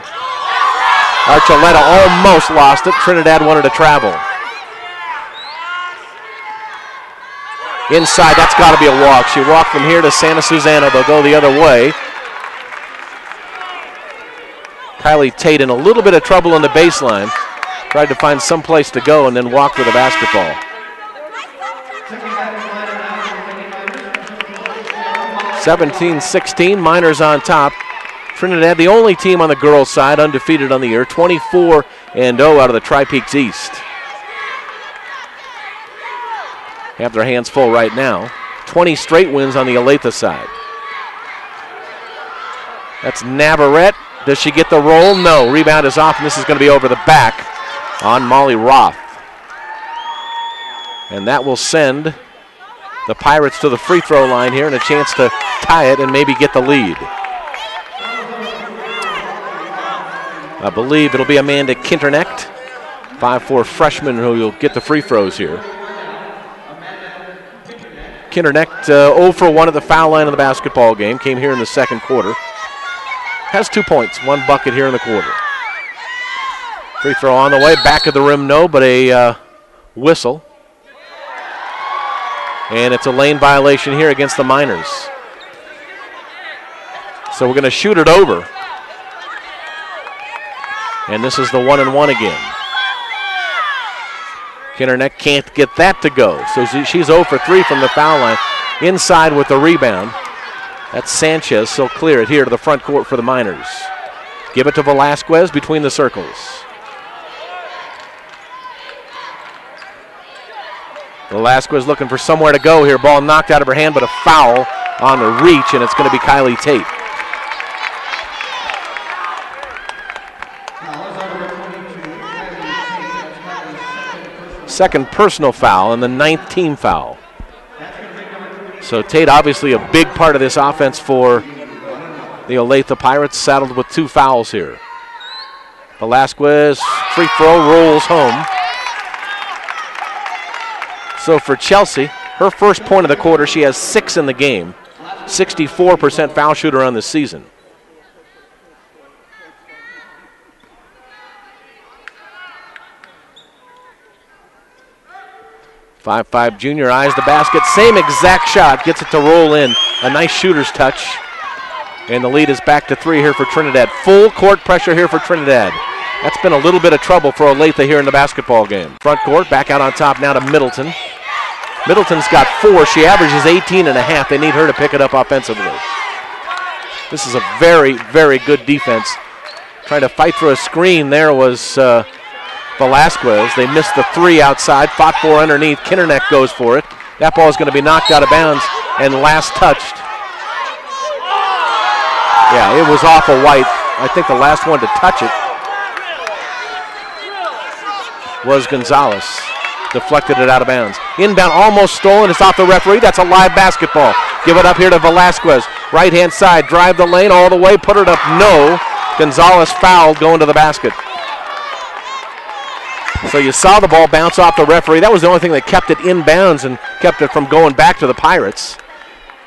Archuleta almost lost it. Trinidad wanted to travel. Inside, that's got to be a walk. She walked from here to Santa Susana. They'll go the other way. Kylie Tate in a little bit of trouble on the baseline. Tried to find some place to go and then walked with the basketball. (17-16), Miners on top. Trinidad, the only team on the girls' side undefeated on the year, 24-0 out of the Tri-Peaks East. Have their hands full right now. 20 straight wins on the Olathe side. That's Navarrete. Does she get the roll? No. Rebound is off, and this is going to be over the back on Molly Roth. And that will send the Pirates to the free throw line here and a chance to tie it and maybe get the lead. I believe it'll be Amanda Kinternecht, 5'4" freshman who will get the free throws here. Kinternecht 0 for 1 at the foul line of the basketball game. Came here in the second quarter. Has 2 points, 1 bucket here in the quarter. Free throw on the way, back of the rim, no, but a whistle. And it's a lane violation here against the Miners. So we're going to shoot it over. And this is the 1-and-1 again. Kinternecht can't get that to go. So she's 0 for 3 from the foul line. Inside with the rebound. That's Sanchez. So clear it here to the front court for the Miners. Give it to Velasquez between the circles. Velasquez looking for somewhere to go here. Ball knocked out of her hand, but a foul on the reach, and it's going to be Kylie Tate. Second personal foul and the 9th team foul. So Tate obviously a big part of this offense for the Olathe Pirates, saddled with 2 fouls here. Velasquez, free throw, rolls home. So for Chelsea, her first point of the quarter, she has 6 in the game. 64% foul shooter on the season. .55 junior eyes the basket. Same exact shot. Gets it to roll in. A nice shooter's touch. And the lead is back to 3 here for Trinidad. Full court pressure here for Trinidad. That's been a little bit of trouble for Olathe here in the basketball game. Front court, back out on top now to Middleton. Middleton's got 4. She averages 18.5. They need her to pick it up offensively. This is a very, very good defense. Trying to fight through a screen there was Velasquez. They missed the 3 outside, fought for underneath. Kinternecht goes for it. That ball is going to be knocked out of bounds and last touched. Yeah, it was awful white. I think the last one to touch it was Gonzalez. Deflected it out of bounds. Inbound almost stolen. It's off the referee. That's a live basketball. Give it up here to Velasquez. Right-hand side. Drive the lane all the way. Put it up. No. Gonzalez fouled going to the basket. So you saw the ball bounce off the referee. That was the only thing that kept it inbounds and kept it from going back to the Pirates.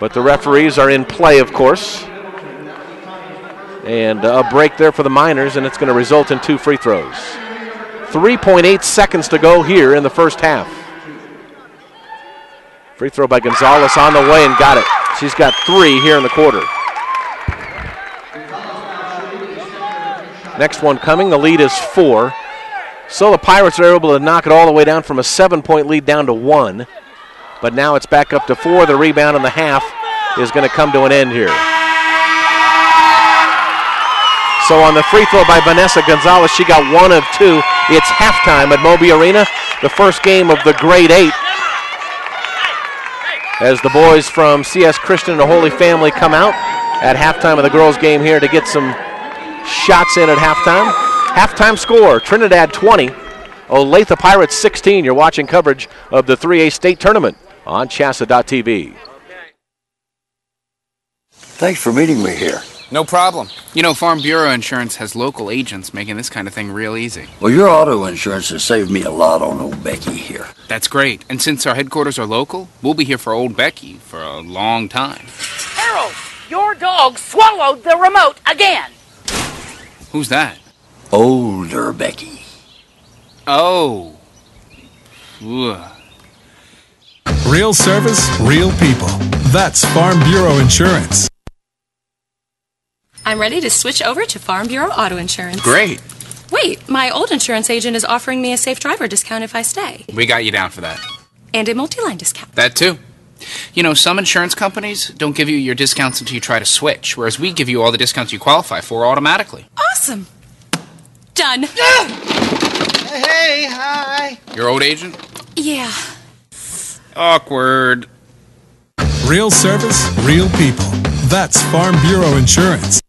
But the referees are in play, of course. And a break there for the Miners, and it's going to result in 2 free throws. 3.8 seconds to go here in the first half. Free throw by Gonzalez on the way and got it. She's got 3 here in the quarter. Next one coming. The lead is 4. So the Pirates are able to knock it all the way down from a 7-point lead down to 1. But now it's back up to 4. The rebound in the half is going to come to an end here. So on the free throw by Vanessa Gonzalez, she got 1 of 2. It's halftime at Moby Arena, the first game of the grade 8. As the boys from CS Christian and the Holy Family come out at halftime of the girls' game here to get some shots in at halftime. Halftime score, Trinidad 20, Olathe Pirates 16. You're watching coverage of the 3A state tournament on CHSAA.tv. Thanks for meeting me here. No problem. You know, Farm Bureau Insurance has local agents making this kind of thing real easy. Well, your auto insurance has saved me a lot on old Becky here. That's great. And since our headquarters are local, we'll be here for old Becky for a long time. Harold, your dog swallowed the remote again. Who's that? Older Becky. Oh. Ugh. Real service, real people. That's Farm Bureau Insurance. I'm ready to switch over to Farm Bureau Auto Insurance. Great. Wait, my old insurance agent is offering me a safe driver discount if I stay. We got you down for that. And a multi-line discount. That too. You know, some insurance companies don't give you your discounts until you try to switch, whereas we give you all the discounts you qualify for automatically. Awesome. Done. Hey, hi. Your old agent? Yeah. Awkward. Real service, real people. That's Farm Bureau Insurance.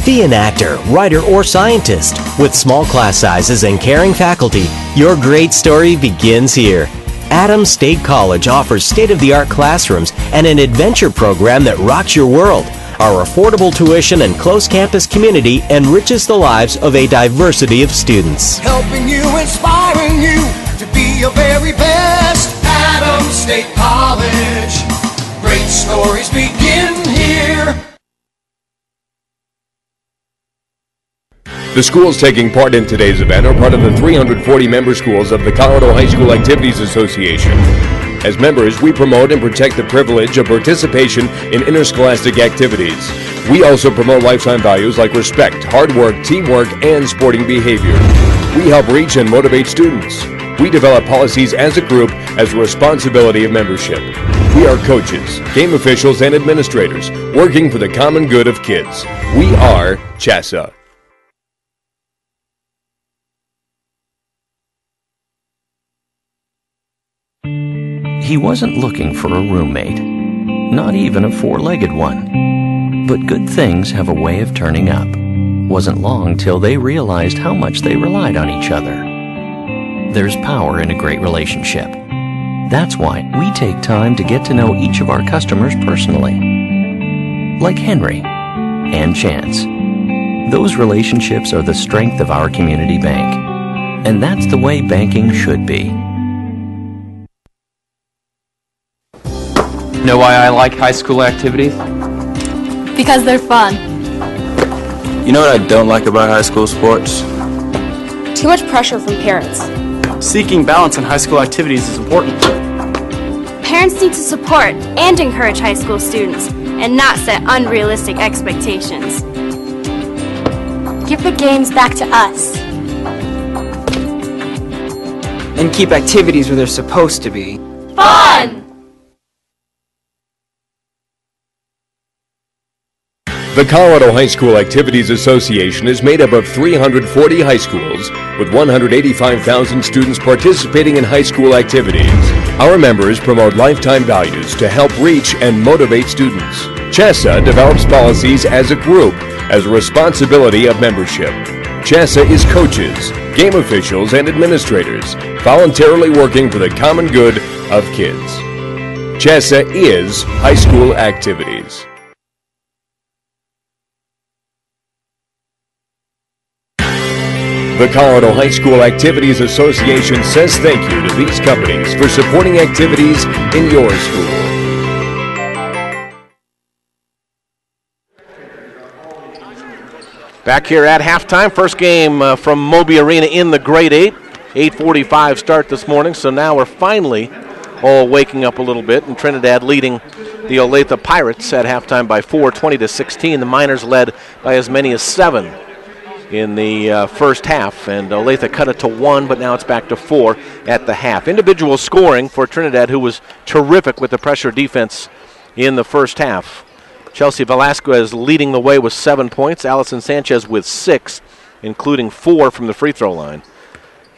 Be an actor, writer, or scientist. With small class sizes and caring faculty, your great story begins here. Adams State College offers state-of-the-art classrooms and an adventure program that rocks your world. Our affordable tuition and close campus community enriches the lives of a diversity of students. Helping you, inspiring you to be your very best. Adams State College. Great stories begin here. The schools taking part in today's event are part of the 340 member schools of the Colorado High School Activities Association. As members, we promote and protect the privilege of participation in interscholastic activities. We also promote lifetime values like respect, hard work, teamwork, and sporting behavior. We help reach and motivate students. We develop policies as a group as a responsibility of membership. We are coaches, game officials, and administrators working for the common good of kids. We are CHSAA. He wasn't looking for a roommate, not even a four-legged one. But good things have a way of turning up. Wasn't long till they realized how much they relied on each other. There's power in a great relationship. That's why we take time to get to know each of our customers personally. Like Henry and Chance. Those relationships are the strength of our community bank. And that's the way banking should be. Know why I like high school activities? Because they're fun. You know what I don't like about high school sports? Too much pressure from parents. Seeking balance in high school activities is important. Parents need to support and encourage high school students and not set unrealistic expectations. Give the games back to us. And keep activities where they're supposed to be. Fun! The Colorado High School Activities Association is made up of 340 high schools with 185,000 students participating in high school activities. Our members promote lifetime values to help reach and motivate students. CHSAA develops policies as a group as a responsibility of membership. CHSAA is coaches, game officials, and administrators voluntarily working for the common good of kids. CHSAA is high school activities. The Colorado High School Activities Association says thank you to these companies for supporting activities in your school. Back here at halftime, first game from Moby Arena in the Grade 8. 8:45 start this morning, so now we're finally all waking up a little bit, and Trinidad leading the Olathe Pirates at halftime by 4, 20-16. The Miners led by as many as 7 in the first half, and Olathe cut it to 1, but now it's back to 4 at the half. Individual scoring for Trinidad, who was terrific with the pressure defense in the first half. Chelsea Velasquez leading the way with 7 points. Allison Sanchez with 6, including 4 from the free throw line.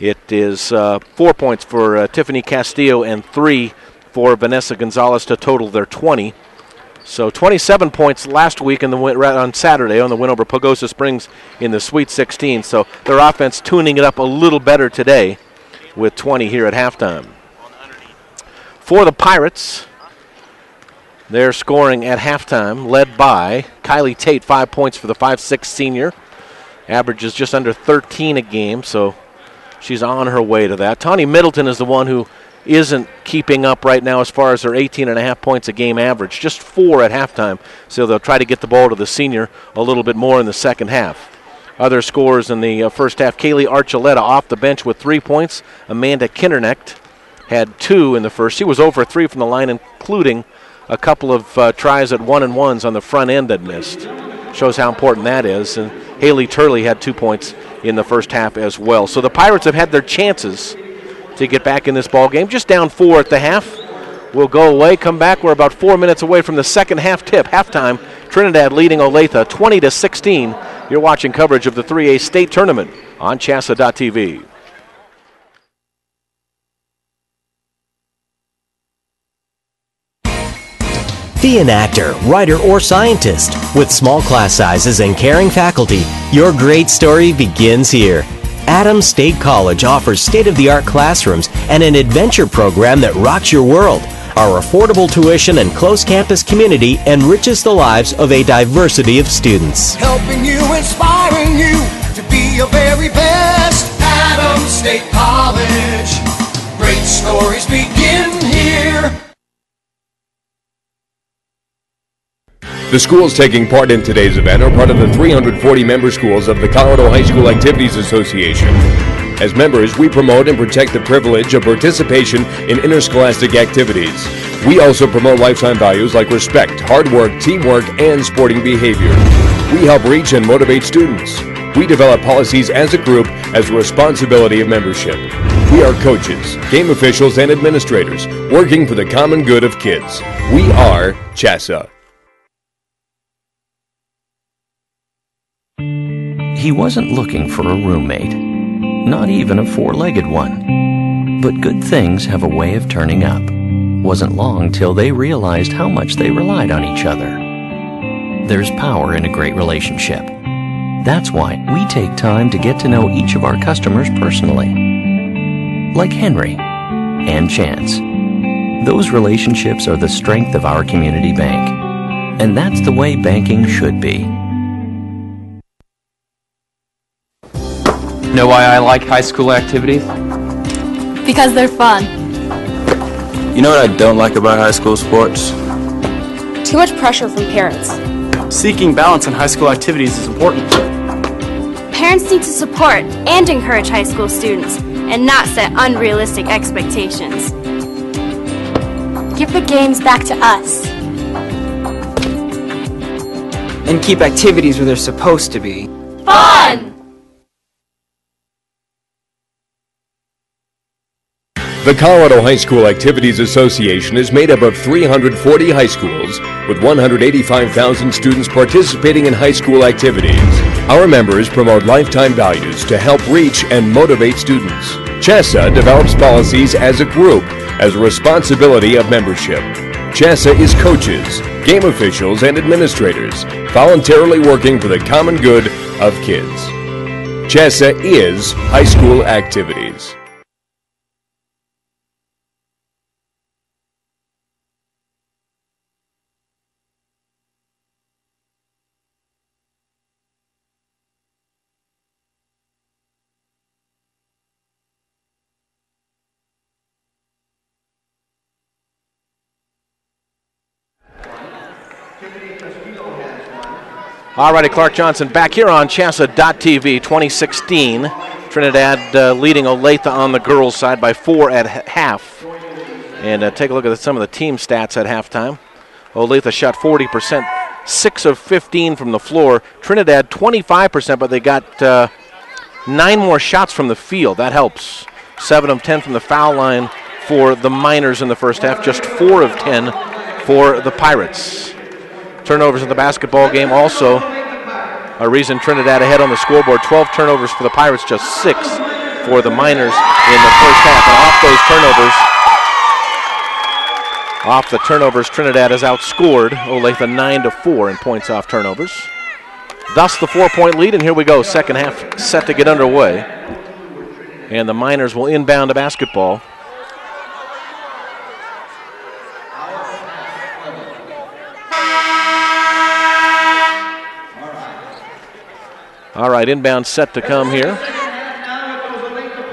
It is 4 points for Tiffany Castillo and 3 for Vanessa Gonzalez to total their 20. So 27 points last week in the win, on Saturday on the win over Pagosa Springs in the Sweet 16. So their offense tuning it up a little better today with 20 here at halftime. For the Pirates, they're scoring at halftime, led by Kylie Tate, 5 points for the 5'6" senior. Averages just under 13 a game, so she's on her way to that. Tawny Middleton is the one who isn't keeping up right now as far as her 18.5 points a game average, just 4 at halftime. So they'll try to get the ball to the senior a little bit more in the second half. Other scores in the first half, Kaylee Archuleta off the bench with 3 points. Amanda Kindernecht had 2 in the first. She was over 3 from the line, including a couple of tries at 1-and-1s on the front end that missed. Shows how important that is. And Haley Turley had 2 points in the first half as well. So the Pirates have had their chances to get back in this ball game. Just down 4 at the half. We'll go away, come back. We're about 4 minutes away from the second half tip. Halftime, Trinidad leading Olathe 20-16. You're watching coverage of the 3A state tournament on CHSAA.tv. Be an actor, writer, or scientist. With small class sizes and caring faculty, your great story begins here. Adams State College offers state-of-the-art classrooms and an adventure program that rocks your world. Our affordable tuition and close campus community enriches the lives of a diversity of students. Helping you, inspiring you to be your very best. Adams State College. Great stories begin here. The schools taking part in today's event are part of the 340 member schools of the Colorado High School Activities Association. As members, we promote and protect the privilege of participation in interscholastic activities. We also promote lifetime values like respect, hard work, teamwork, and sporting behavior. We help reach and motivate students. We develop policies as a group as a responsibility of membership. We are coaches, game officials, and administrators working for the common good of kids. We are CHSAA. He wasn't looking for a roommate, not even a four-legged one. But good things have a way of turning up. Wasn't long till they realized how much they relied on each other. There's power in a great relationship. That's why we take time to get to know each of our customers personally. Like Henry and Chance. Those relationships are the strength of our community bank. And that's the way banking should be. Know why I like high school activities? Because they're fun. You know what I don't like about high school sports? Too much pressure from parents. Seeking balance in high school activities is important. Parents need to support and encourage high school students and not set unrealistic expectations. Give the games back to us. And keep activities where they're supposed to be. Fun! The Colorado High School Activities Association is made up of 340 high schools with 185,000 students participating in high school activities. Our members promote lifetime values to help reach and motivate students. CHSAA develops policies as a group as a responsibility of membership. CHSAA is coaches, game officials, and administrators voluntarily working for the common good of kids. CHSAA is high school activities. All righty, Clark Johnson back here on CHSAA.tv 2016. Trinidad leading Olathe on the girls' side by 4 at half. And take a look at some of the team stats at halftime. Olathe shot 40%, 6 of 15 from the floor. Trinidad 25%, but they got 9 more shots from the field. That helps. 7 of 10 from the foul line for the Miners in the first half, just 4 of 10 for the Pirates. Turnovers in the basketball game also a reason Trinidad ahead on the scoreboard. 12 turnovers for the Pirates, just 6 for the Miners in the first half. And off the turnovers, Trinidad has outscored Olathe 9-4 in points off turnovers. Thus the 4-point lead, and here we go. Second half set to get underway. And the Miners will inbound the basketball. All right, inbound set to come here.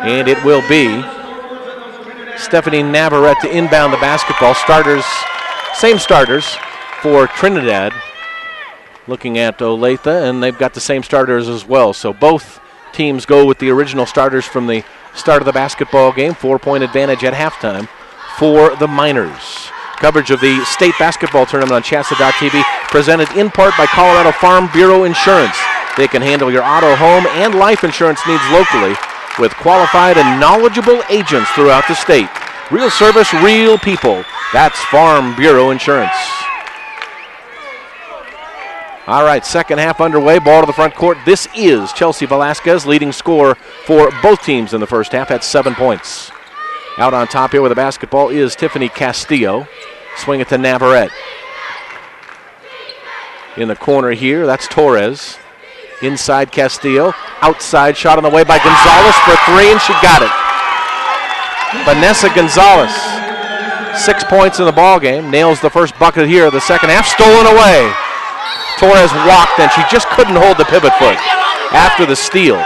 And it will be Stephanie Navarrete to inbound the basketball. Same starters for Trinidad. Looking at Olathe, and they've got the same starters as well. So both teams go with the original starters from the start of the basketball game. 4-point advantage at halftime for the Miners. Coverage of the state basketball tournament on CHSAA.tv, presented in part by Colorado Farm Bureau Insurance. They can handle your auto, home, and life insurance needs locally with qualified and knowledgeable agents throughout the state. Real service, real people. That's Farm Bureau Insurance. All right, second half underway. Ball to the front court. This is Chelsea Velasquez, leading scorer for both teams in the first half at 7 points. Out on top here with the basketball is Tiffany Castillo. Swing it to Navarrete. In the corner here, that's Torres. Inside Castillo. Outside shot on the way by Gonzalez for 3, and she got it. Vanessa Gonzalez 6 points in the ball game. Nails the first bucket here of the second half. Stolen away. Torres walked, and she just couldn't hold the pivot foot after the steal.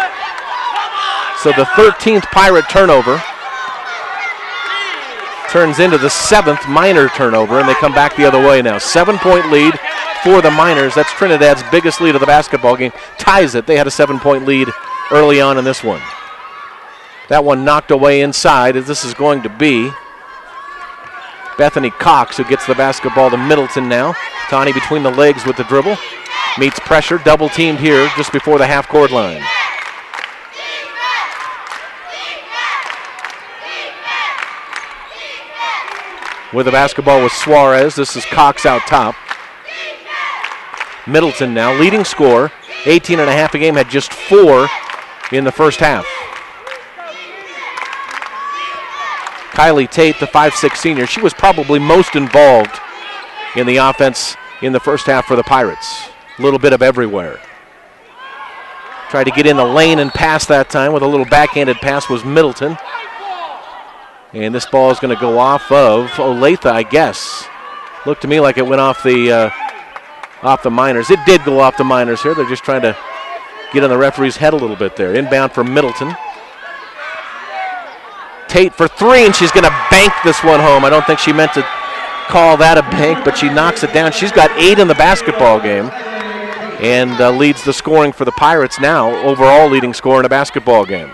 So the 13th Pirate turnover turns into the 7th Miner turnover, and they come back the other way now. 7-point lead for the Miners. That's Trinidad's biggest lead of the basketball game. Ties it. They had a 7-point lead early on in this one. That one knocked away inside, as this is going to be Bethany Cox, who gets the basketball to Middleton now. Tawny between the legs with the dribble. Meets pressure, double teamed here just before the half-court line. With the basketball with Suarez. This is Cox out top. Middleton now, leading scorer. 18 and a half a game, had just 4 in the first half. Kylie Tate, the 5'6" senior, she was probably most involved in the offense in the first half for the Pirates. A little bit of everywhere. Tried to get in the lane and pass that time with a little backhanded pass was Middleton. And this ball is going to go off of Olathe, I guess. Looked to me like it went off the Miners. It did go off the Miners here. They're just trying to get in the referee's head a little bit there. Inbound for Middleton. Tate for 3, and she's going to bank this one home. I don't think she meant to call that a bank, but she knocks it down. She's got 8 in the basketball game and leads the scoring for the Pirates now, overall leading scorer in a basketball game.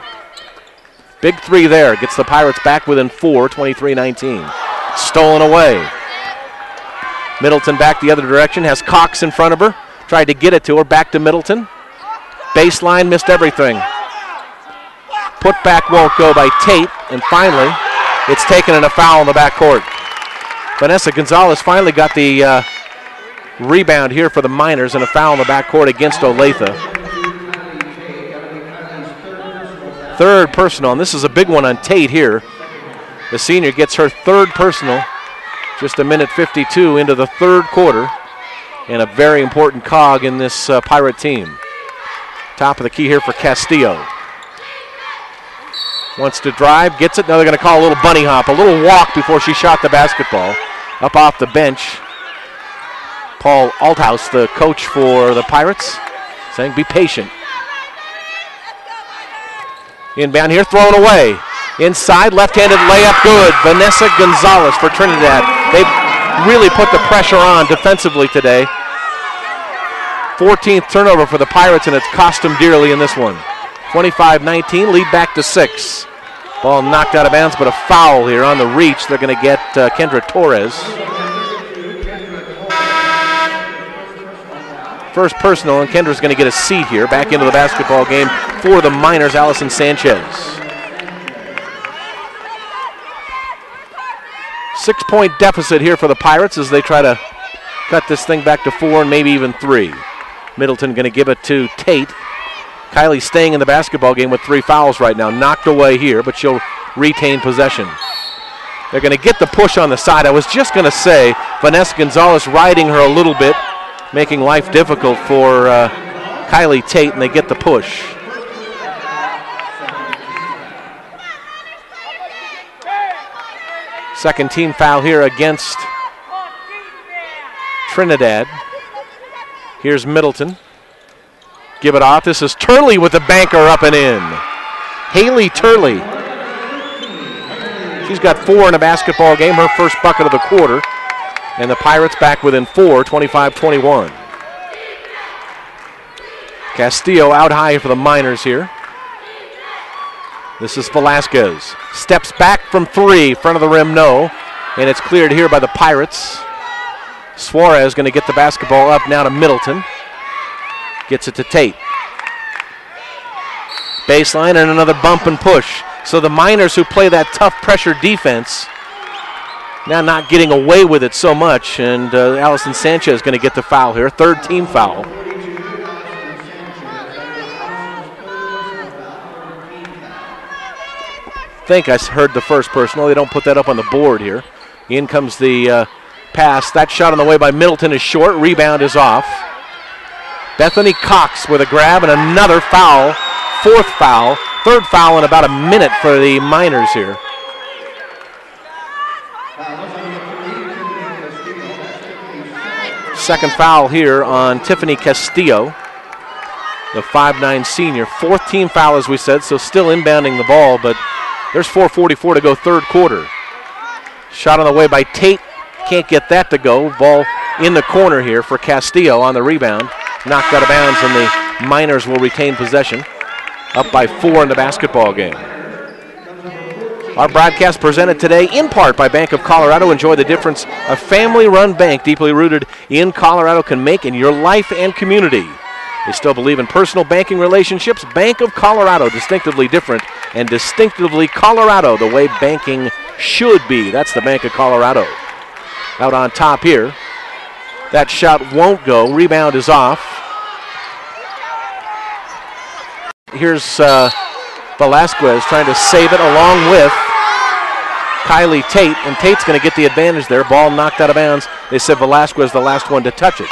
Big 3 there, gets the Pirates back within 4, 23-19. Stolen away. Middleton back the other direction, has Cox in front of her. Tried to get it to her, back to Middleton. Baseline, missed everything. Put back won't go by Tate, and finally, it's taken and a foul in the backcourt. Vanessa Gonzalez finally got the rebound here for the Miners, and a foul in the backcourt against Olathe. Third personal, and this is a big one on Tate here. The senior gets her third personal, just a minute 52 into the third quarter, and a very important cog in this Pirate team. Top of the key here for Castillo. Wants to drive, gets it. Now they're going to call a little bunny hop, a little walk before she shot the basketball. Up off the bench, Paul Althouse, the coach for the Pirates, saying be patient. Inbound here, thrown away. Inside, left-handed layup, good. Vanessa Gonzalez for Trinidad. They really put the pressure on defensively today. 14th turnover for the Pirates, and it's cost them dearly in this one. 25-19, lead back to 6. Ball knocked out of bounds, but a foul here on the reach. They're going to get Kendra Torres. First personal, and Kendra's going to get a seat here. Back into the basketball game for the Miners, Allison Sanchez. 6-point deficit here for the Pirates as they try to cut this thing back to 4 and maybe even 3. Middleton going to give it to Tate. Kylie staying in the basketball game with 3 fouls right now. Knocked away here, but she'll retain possession. They're going to get the push on the side. I was just going to say Vanessa Gonzalez riding her a little bit, making life difficult for Kylie Tate, and they get the push. Second team foul here against Trinidad. Here's Middleton. Give it off. This is Turley with the banker up and in. Haley Turley. She's got 4 in a basketball game, her first bucket of the quarter. And the Pirates back within 4, 25-21. Castillo out high for the Miners here. This is Velasquez. Steps back from 3, front of the rim, no. And it's cleared here by the Pirates. Suarez going to get the basketball up now to Middleton. Gets it to Tate. Baseline and another bump and push. So the Miners, who play that tough pressure defense, now not getting away with it so much, and Allison Sanchez is going to get the foul here, third team foul. I think I heard the first personal. They don't put that up on the board here. In comes the pass. That shot on the way by Middleton is short. Rebound is off. Bethany Cox with a grab and another foul. Fourth foul. Third foul in about a minute for the Miners here. Second foul here on Tiffany Castillo, the 5'9" senior. Fourth team foul, as we said, so still inbounding the ball, but there's 4:44 to go third quarter. Shot on the way by Tate. Can't get that to go. Ball in the corner here for Castillo on the rebound. Knocked out of bounds, and the Miners will retain possession. Up by 4 in the basketball game. Our broadcast presented today in part by Bank of Colorado. Enjoy the difference a family-run bank deeply rooted in Colorado can make in your life and community. They still believe in personal banking relationships. Bank of Colorado, distinctively different and distinctively Colorado, the way banking should be. That's the Bank of Colorado. Out on top here. That shot won't go. Rebound is off. Here's Velasquez trying to save it along with Kylie Tate, and Tate's going to get the advantage there. Ball knocked out of bounds. They said Velasquez the last one to touch it.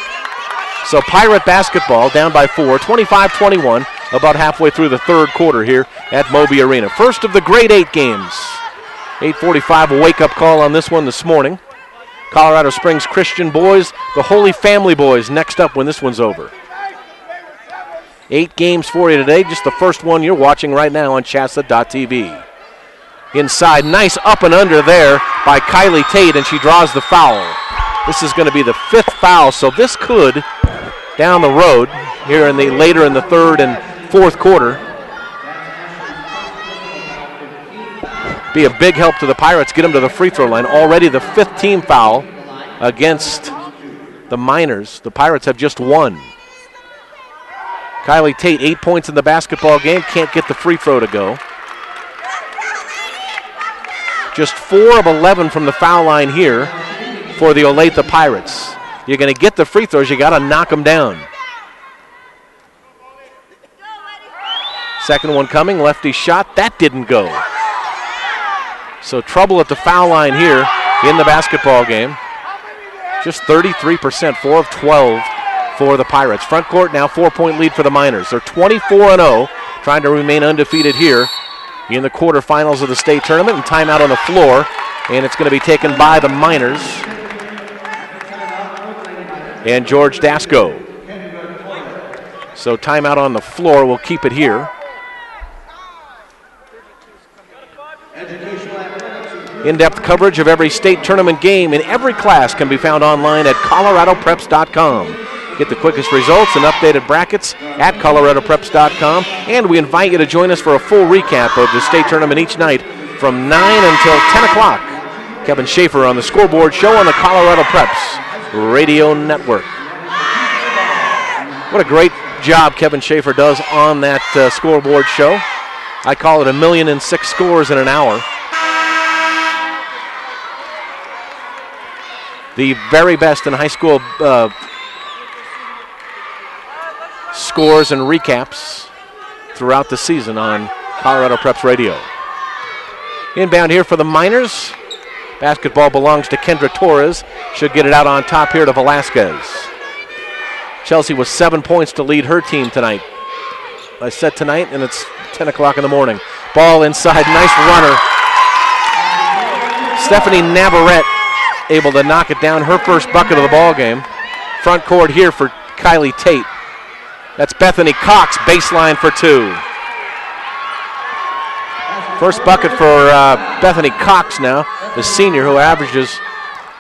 So Pirate basketball down by 4, 25-21, about halfway through the third quarter here at Moby Arena. First of the grade 8 games. 8:45, a wake-up call on this one this morning. Colorado Springs Christian boys, the Holy Family boys next up when this one's over. 8 games for you today, just the first one you're watching right now on CHSAA.tv. Inside, nice up and under there by Kylie Tate, and she draws the foul. This is going to be the 5th foul, so this could, down the road, here in the later in the third and fourth quarter, be a big help to the Pirates, get them to the free throw line. Already the 5th team foul against the Miners. The Pirates have just 1. Kylie Tate, 8 points in the basketball game, can't get the free throw to go. Just 4 of 11 from the foul line here for the Olathe Pirates. You're going to get the free throws, you got to knock them down. Second one coming, lefty shot, that didn't go. So trouble at the foul line here in the basketball game. Just 33%, 4 of 12 for the Pirates. Front court now 4-point lead for the Miners. They're 24-0, trying to remain undefeated here in the quarterfinals of the state tournament, and timeout on the floor, and it's going to be taken by the Miners and George Dasco. So timeout on the floor, we'll keep it here. In-depth coverage of every state tournament game in every class can be found online at coloradopreps.com. Get the quickest results and updated brackets at coloradopreps.com. And we invite you to join us for a full recap of the state tournament each night from 9 until 10 o'clock. Kevin Schaefer on the Scoreboard Show on the Colorado Preps Radio Network. What a great job Kevin Schaefer does on that Scoreboard Show. I call it 1,000,006 scores in an hour. The very best in high school scores and recaps throughout the season on Colorado Preps Radio. Inbound here for the Miners. Basketball belongs to Kendra Torres. Should get it out on top here to Velasquez. Chelsea was 7 points to lead her team tonight. I said tonight, and it's 10 o'clock in the morning. Ball inside, nice runner. Stephanie Navarrete able to knock it down, her first bucket of the ball game. Front court here for Kylie Tate. That's Bethany Cox, baseline for 2. First bucket for Bethany Cox now, the senior who averages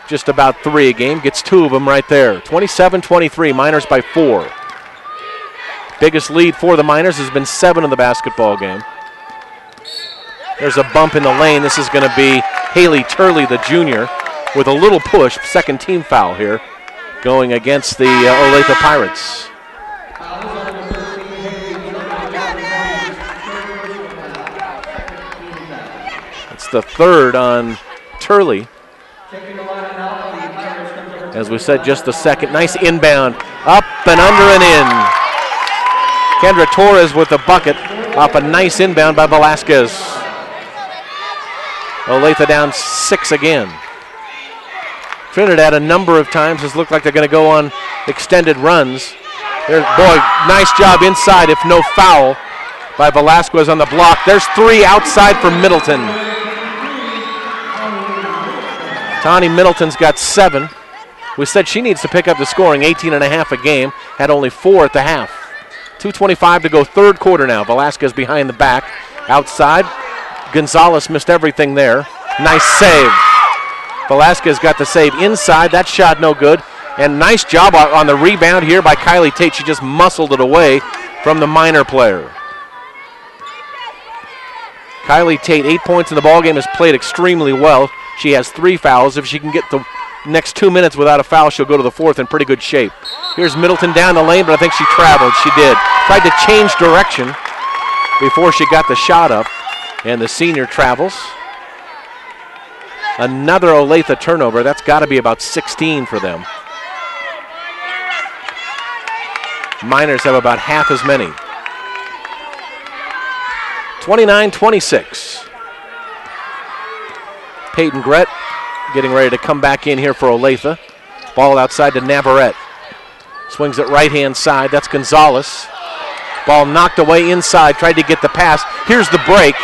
just about 3 a game, gets 2 of them right there. 27-23, Miners by 4. Biggest lead for the Miners has been 7 in the basketball game. There's a bump in the lane. This is going to be Haley Turley, the junior, with a little push, second team foul here, going against the Olathe Pirates. It's the third on Turley. As we said, just the second. Nice inbound, up and under and in. Kendra Torres with the bucket off a nice inbound by Velasquez. Olathe down 6 again. Trinidad a number of times has looked like they're going to go on extended runs. Boy, nice job inside, if no foul, by Velasquez on the block. There's 3 outside for Middleton. Tawny Middleton's got 7. We said she needs to pick up the scoring, 18.5 a game, had only 4 at the half. 2:25 to go, third quarter now. Velasquez behind the back, outside. Gonzalez missed everything there. Nice save. Velasquez got the save inside. That shot no good. And nice job on the rebound here by Kylie Tate. She just muscled it away from the Minor player. Kylie Tate, 8 points in the ballgame, has played extremely well. She has 3 fouls. If she can get the next 2 minutes without a foul, she'll go to the fourth in pretty good shape. Here's Middleton down the lane, but I think she traveled. She did. Tried to change direction before she got the shot up, and the senior travels. Another Olathe turnover. That's got to be about 16 for them. Miners have about half as many. 29-26. Peyton Grett getting ready to come back in here for Olathe. Ball outside to Navarrete. Swings it right-hand side. That's Gonzalez. Ball knocked away inside. Tried to get the pass. Here's the break.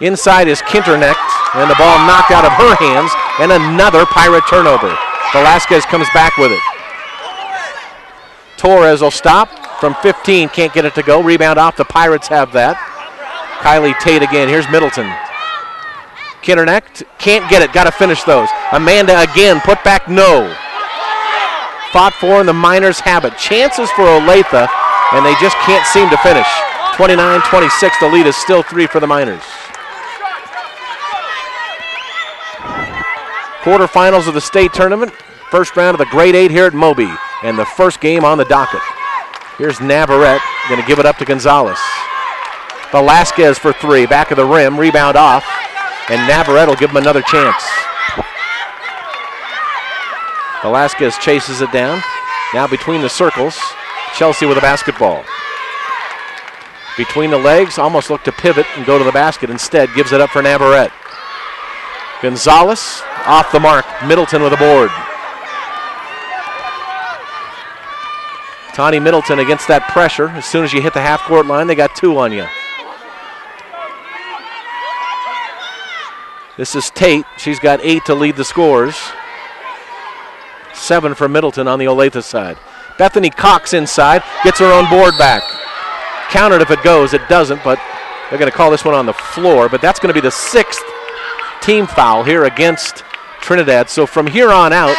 Inside is Kinternecht, and the ball knocked out of her hands, and another Pirate turnover. Velasquez comes back with it. Torres will stop from 15. Can't get it to go. Rebound off. The Pirates have that. Kylie Tate again. Here's Middleton. Kinternecht can't get it. Got to finish those. Amanda again. Put back no. Fought for, and the Miners have it. Chances for Olathe, and they just can't seem to finish. 29-26. The lead is still 3 for the Miners. Quarterfinals of the state tournament. First round of the grade 8 here at Moby, and the first game on the docket. Here's Navarrete, going to give it up to Gonzalez. Velasquez for 3, back of the rim, rebound off, and Navarrete will give him another chance. Velasquez chases it down. Now between the circles, Chelsea with a basketball. Between the legs, almost looked to pivot and go to the basket. Instead, gives it up for Navarrete. Gonzalez off the mark. Middleton with a board. Tawny Middleton against that pressure. As soon as you hit the half-court line, they got 2 on you. This is Tate. She's got 8 to lead the scores. 7 for Middleton on the Olathe side. Bethany Cox inside, gets her own board back. Counted if it goes, it doesn't, but they're going to call this one on the floor. But that's going to be the 6th team foul here against Trinidad. So from here on out,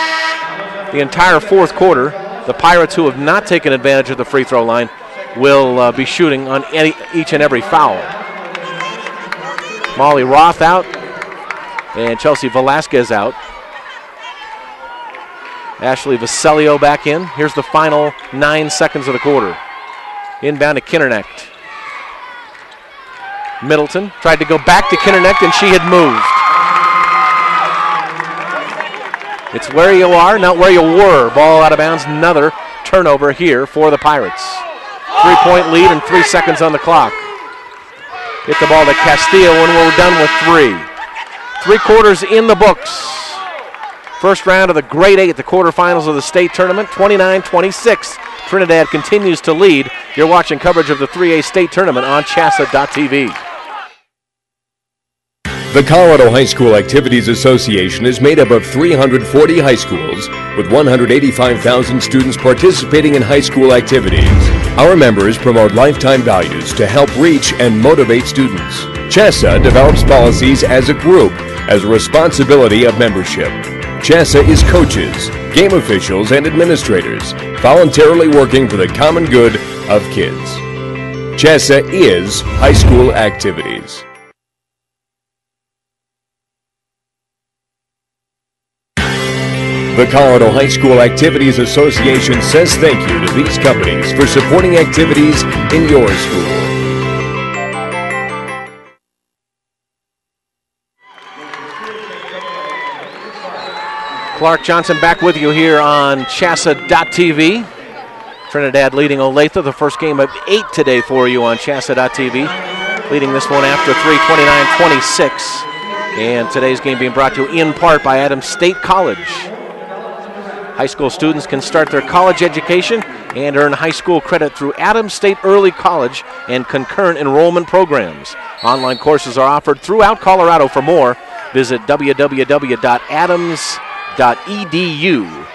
the entire fourth quarter, the Pirates, who have not taken advantage of the free throw line, will be shooting on each and every foul. Molly Roth out, and Chelsea Velasquez out. Ashley Vasilio back in. Here's the final 9 seconds of the quarter. Inbound to Kinternecht. Middleton tried to go back to Kinternecht, and she had moved. It's where you are, not where you were. Ball out of bounds. Another turnover here for the Pirates. 3-point lead and 3 seconds on the clock. Get the ball to Castillo when we're done with 3. 3 quarters in the books. First round of the grade 8, the quarterfinals of the state tournament, 29-26. Trinidad continues to lead. You're watching coverage of the 3A state tournament on CHSAA.tv. The Colorado High School Activities Association is made up of 340 high schools with 185,000 students participating in high school activities. Our members promote lifetime values to help reach and motivate students. CHSAA develops policies as a group as a responsibility of membership. CHSAA is coaches, game officials, and administrators voluntarily working for the common good of kids. CHSAA is high school activities. The Colorado High School Activities Association says thank you to these companies for supporting activities in your school. Clark Johnson back with you here on CHSAA.tv. Trinidad leading Olathe, the first game of 8 today for you on CHSAA.tv. Leading this one after 3, 29-26. And today's game being brought to you in part by Adams State College. High school students can start their college education and earn high school credit through Adams State Early College and concurrent enrollment programs. Online courses are offered throughout Colorado. For more, visit www.adams.edu. adams.edu.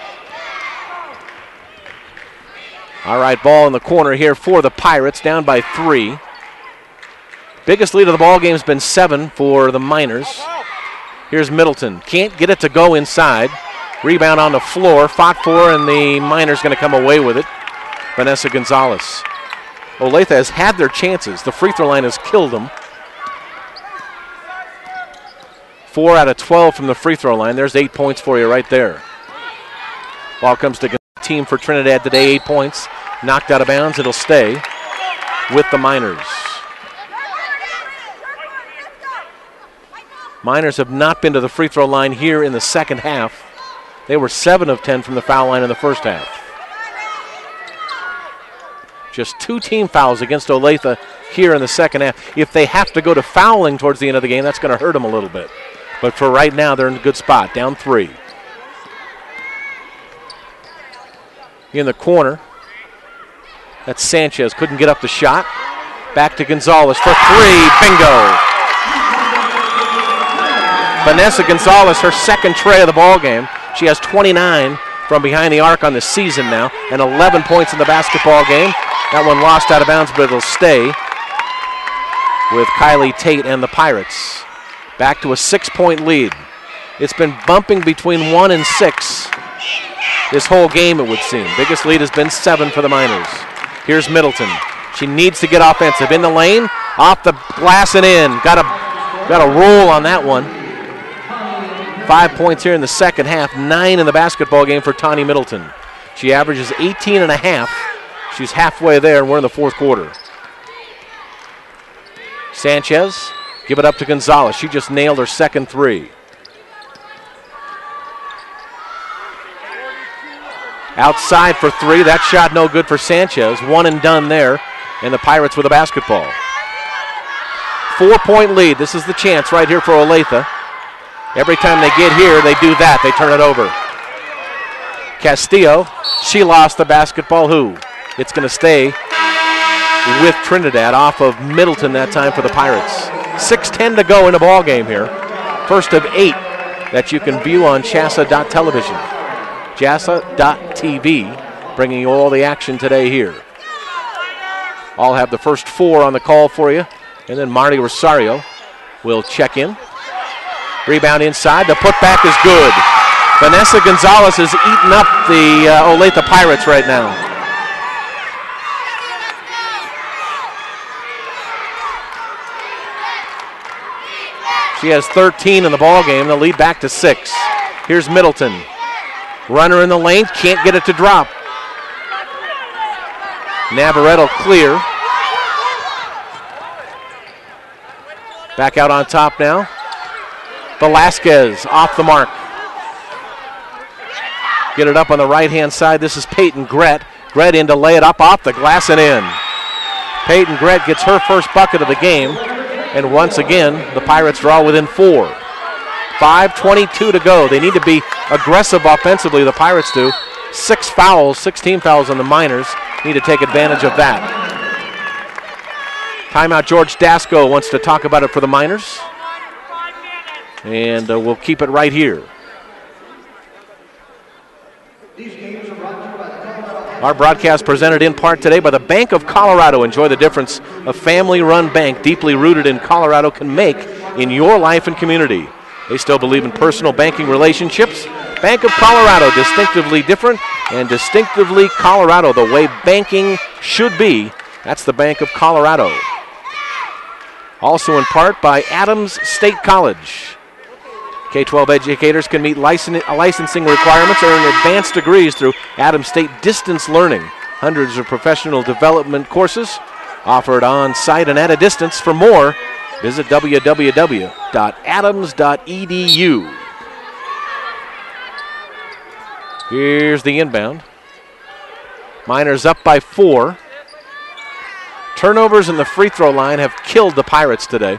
All right, ball in the corner here for the Pirates, down by 3. Biggest lead of the ball game has been 7 for the Miners. Here's Middleton. Can't get it to go inside. Rebound on the floor. Fought for, and the Miners going to come away with it. Vanessa Gonzalez. Olathe has had their chances. The free throw line has killed them. 4 out of 12 from the free throw line. There's 8 points for you right there. Ball comes to team for Trinidad today, 8 points. Knocked out of bounds. It'll stay with the Miners. Miners have not been to the free throw line here in the second half. They were 7 of 10 from the foul line in the first half. Just 2 team fouls against Olathe here in the second half. If they have to go to fouling towards the end of the game, that's going to hurt them a little bit. But for right now, they're in a good spot, down 3. In the corner, that's Sanchez. Couldn't get up the shot. Back to Gonzalez for 3. Bingo! Vanessa Gonzalez, her second tray of the ball game. She has 29 from behind the arc on the season now, and 11 points in the basketball game. That one lost out of bounds, but it'll stay with Kylie Tate and the Pirates. Back to a 6-point lead. It's been bumping between 1 and 6 this whole game, it would seem. Biggest lead has been 7 for the Miners. Here's Middleton. She needs to get offensive. In the lane, off the glass and in. Got a roll on that one. 5 points here in the second half, 9 in the basketball game for Tawny Middleton. She averages 18 and a half. She's halfway there, and we're in the fourth quarter. Sanchez, give it up to Gonzalez. She just nailed her second 3. Outside for 3. That shot no good for Sanchez. 1 and done there, and the Pirates with a basketball. 4-point lead. This is the chance right here for Olathe. Every time they get here, they do that. They turn it over. Castillo, she lost the basketball. Who? It's going to stay with Trinidad off of Middleton that time for the Pirates. 6:10 to go in the ball game here. First of 8 that you can view on CHSAA.television. CHSAA.tv, bringing you all the action today here. I'll have the first 4 on the call for you, and then Marty Rosario will check in. Rebound inside. The putback is good. Vanessa Gonzalez is eating up the Olathe Pirates right now. She has 13 in the ball game. The lead back to 6. Here's Middleton. Runner in the lane. Can't get it to drop. Navarrete clear. Back out on top now. Velasquez off the mark. Get it up on the right-hand side. This is Peyton Grett. Grett in to lay it up off the glass and in. Peyton Grett gets her first bucket of the game. And once again, the Pirates draw within 4. 5:22 to go. They need to be aggressive offensively, the Pirates do. 6 fouls, 16 fouls on the Miners. Need to take advantage of that. Timeout, George Dasco wants to talk about it for the Miners. And we'll keep it right here. Our broadcast presented in part today by the Bank of Colorado. Enjoy the difference a family-run bank deeply rooted in Colorado can make in your life and community. They still believe in personal banking relationships. Bank of Colorado, distinctively different and distinctively Colorado, the way banking should be. That's the Bank of Colorado. Also in part by Adams State College. K-12 educators can meet licensing requirements, earn advanced degrees through Adams State Distance Learning. Hundreds of professional development courses offered on-site and at a distance. For more, visit www.adams.edu. Here's the inbound. Miners up by 4. Turnovers in the free throw line have killed the Pirates today.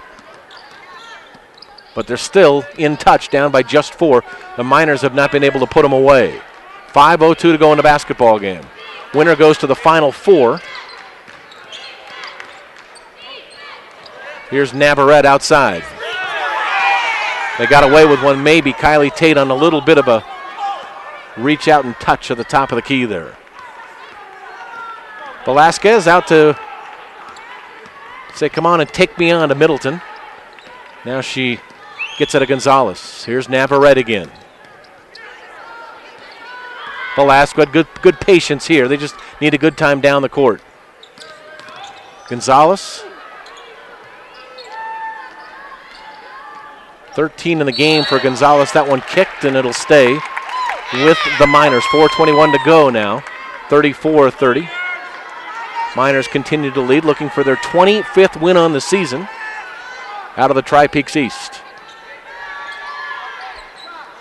But they're still in touch, down by just 4. The Miners have not been able to put them away. 5:02 to go in the basketball game. Winner goes to the Final Four. Here's Navarrete outside. They got away with one, maybe. Kylie Tate on a little bit of a reach out and touch at the top of the key there. Velasquez out to say, come on and take me on to Middleton. Now she gets it to Gonzalez. Here's Navarrete again. Velasquez, good patience here. They just need a good time down the court. Gonzalez. 13 in the game for Gonzalez. That one kicked, and it'll stay with the Miners. 4:21 to go now. 34-30. Miners continue to lead, looking for their 25th win on the season out of the Tri-Peaks East.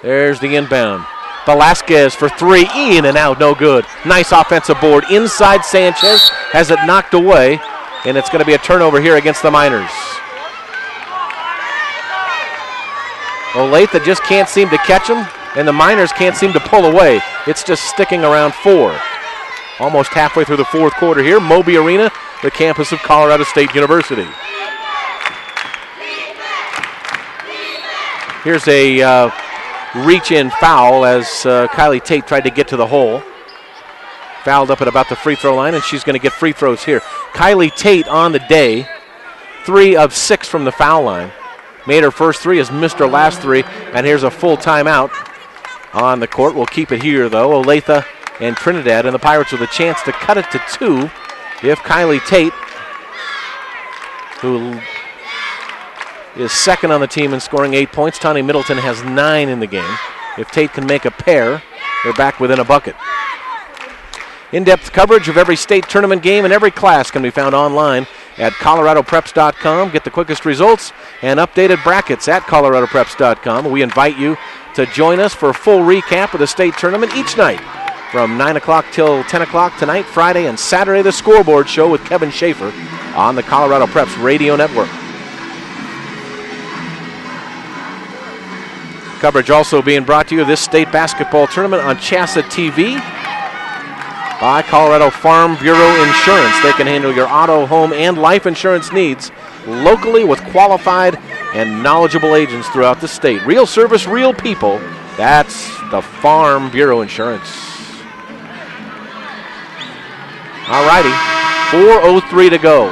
There's the inbound. Velasquez for three, in and out, no good. Nice offensive board inside. Sanchez has it knocked away, and it's going to be a turnover here against the Miners. Olathe just can't seem to catch him, and the Miners can't seem to pull away. It's just sticking around 4. Almost halfway through the fourth quarter here. Moby Arena, the campus of Colorado State University. Here's a reach-in foul as Kylie Tate tried to get to the hole. Fouled up at about the free throw line, and she's going to get free throws here. Kylie Tate on the day, 3 of 6 from the foul line. Made her first 3, has missed her last 3, and here's a full timeout on the court. We'll keep it here, though. Olathe and Trinidad, and the Pirates with a chance to cut it to 2 if Kylie Tate, who is second on the team in scoring 8 points. Tawny Middleton has 9 in the game. If Tate can make a pair, they're back within a bucket. In-depth coverage of every state tournament game and every class can be found online at coloradopreps.com. Get the quickest results and updated brackets at coloradopreps.com. We invite you to join us for a full recap of the state tournament each night from 9 o'clock till 10 o'clock tonight, Friday, and Saturday, the Scoreboard Show with Kevin Schaefer on the Colorado Preps Radio Network. Coverage also being brought to you of this state basketball tournament on CHSAA TV by Colorado Farm Bureau Insurance. They can handle your auto, home, and life insurance needs locally with qualified and knowledgeable agents throughout the state. Real service, real people. That's the Farm Bureau Insurance. All righty, 4:03 to go.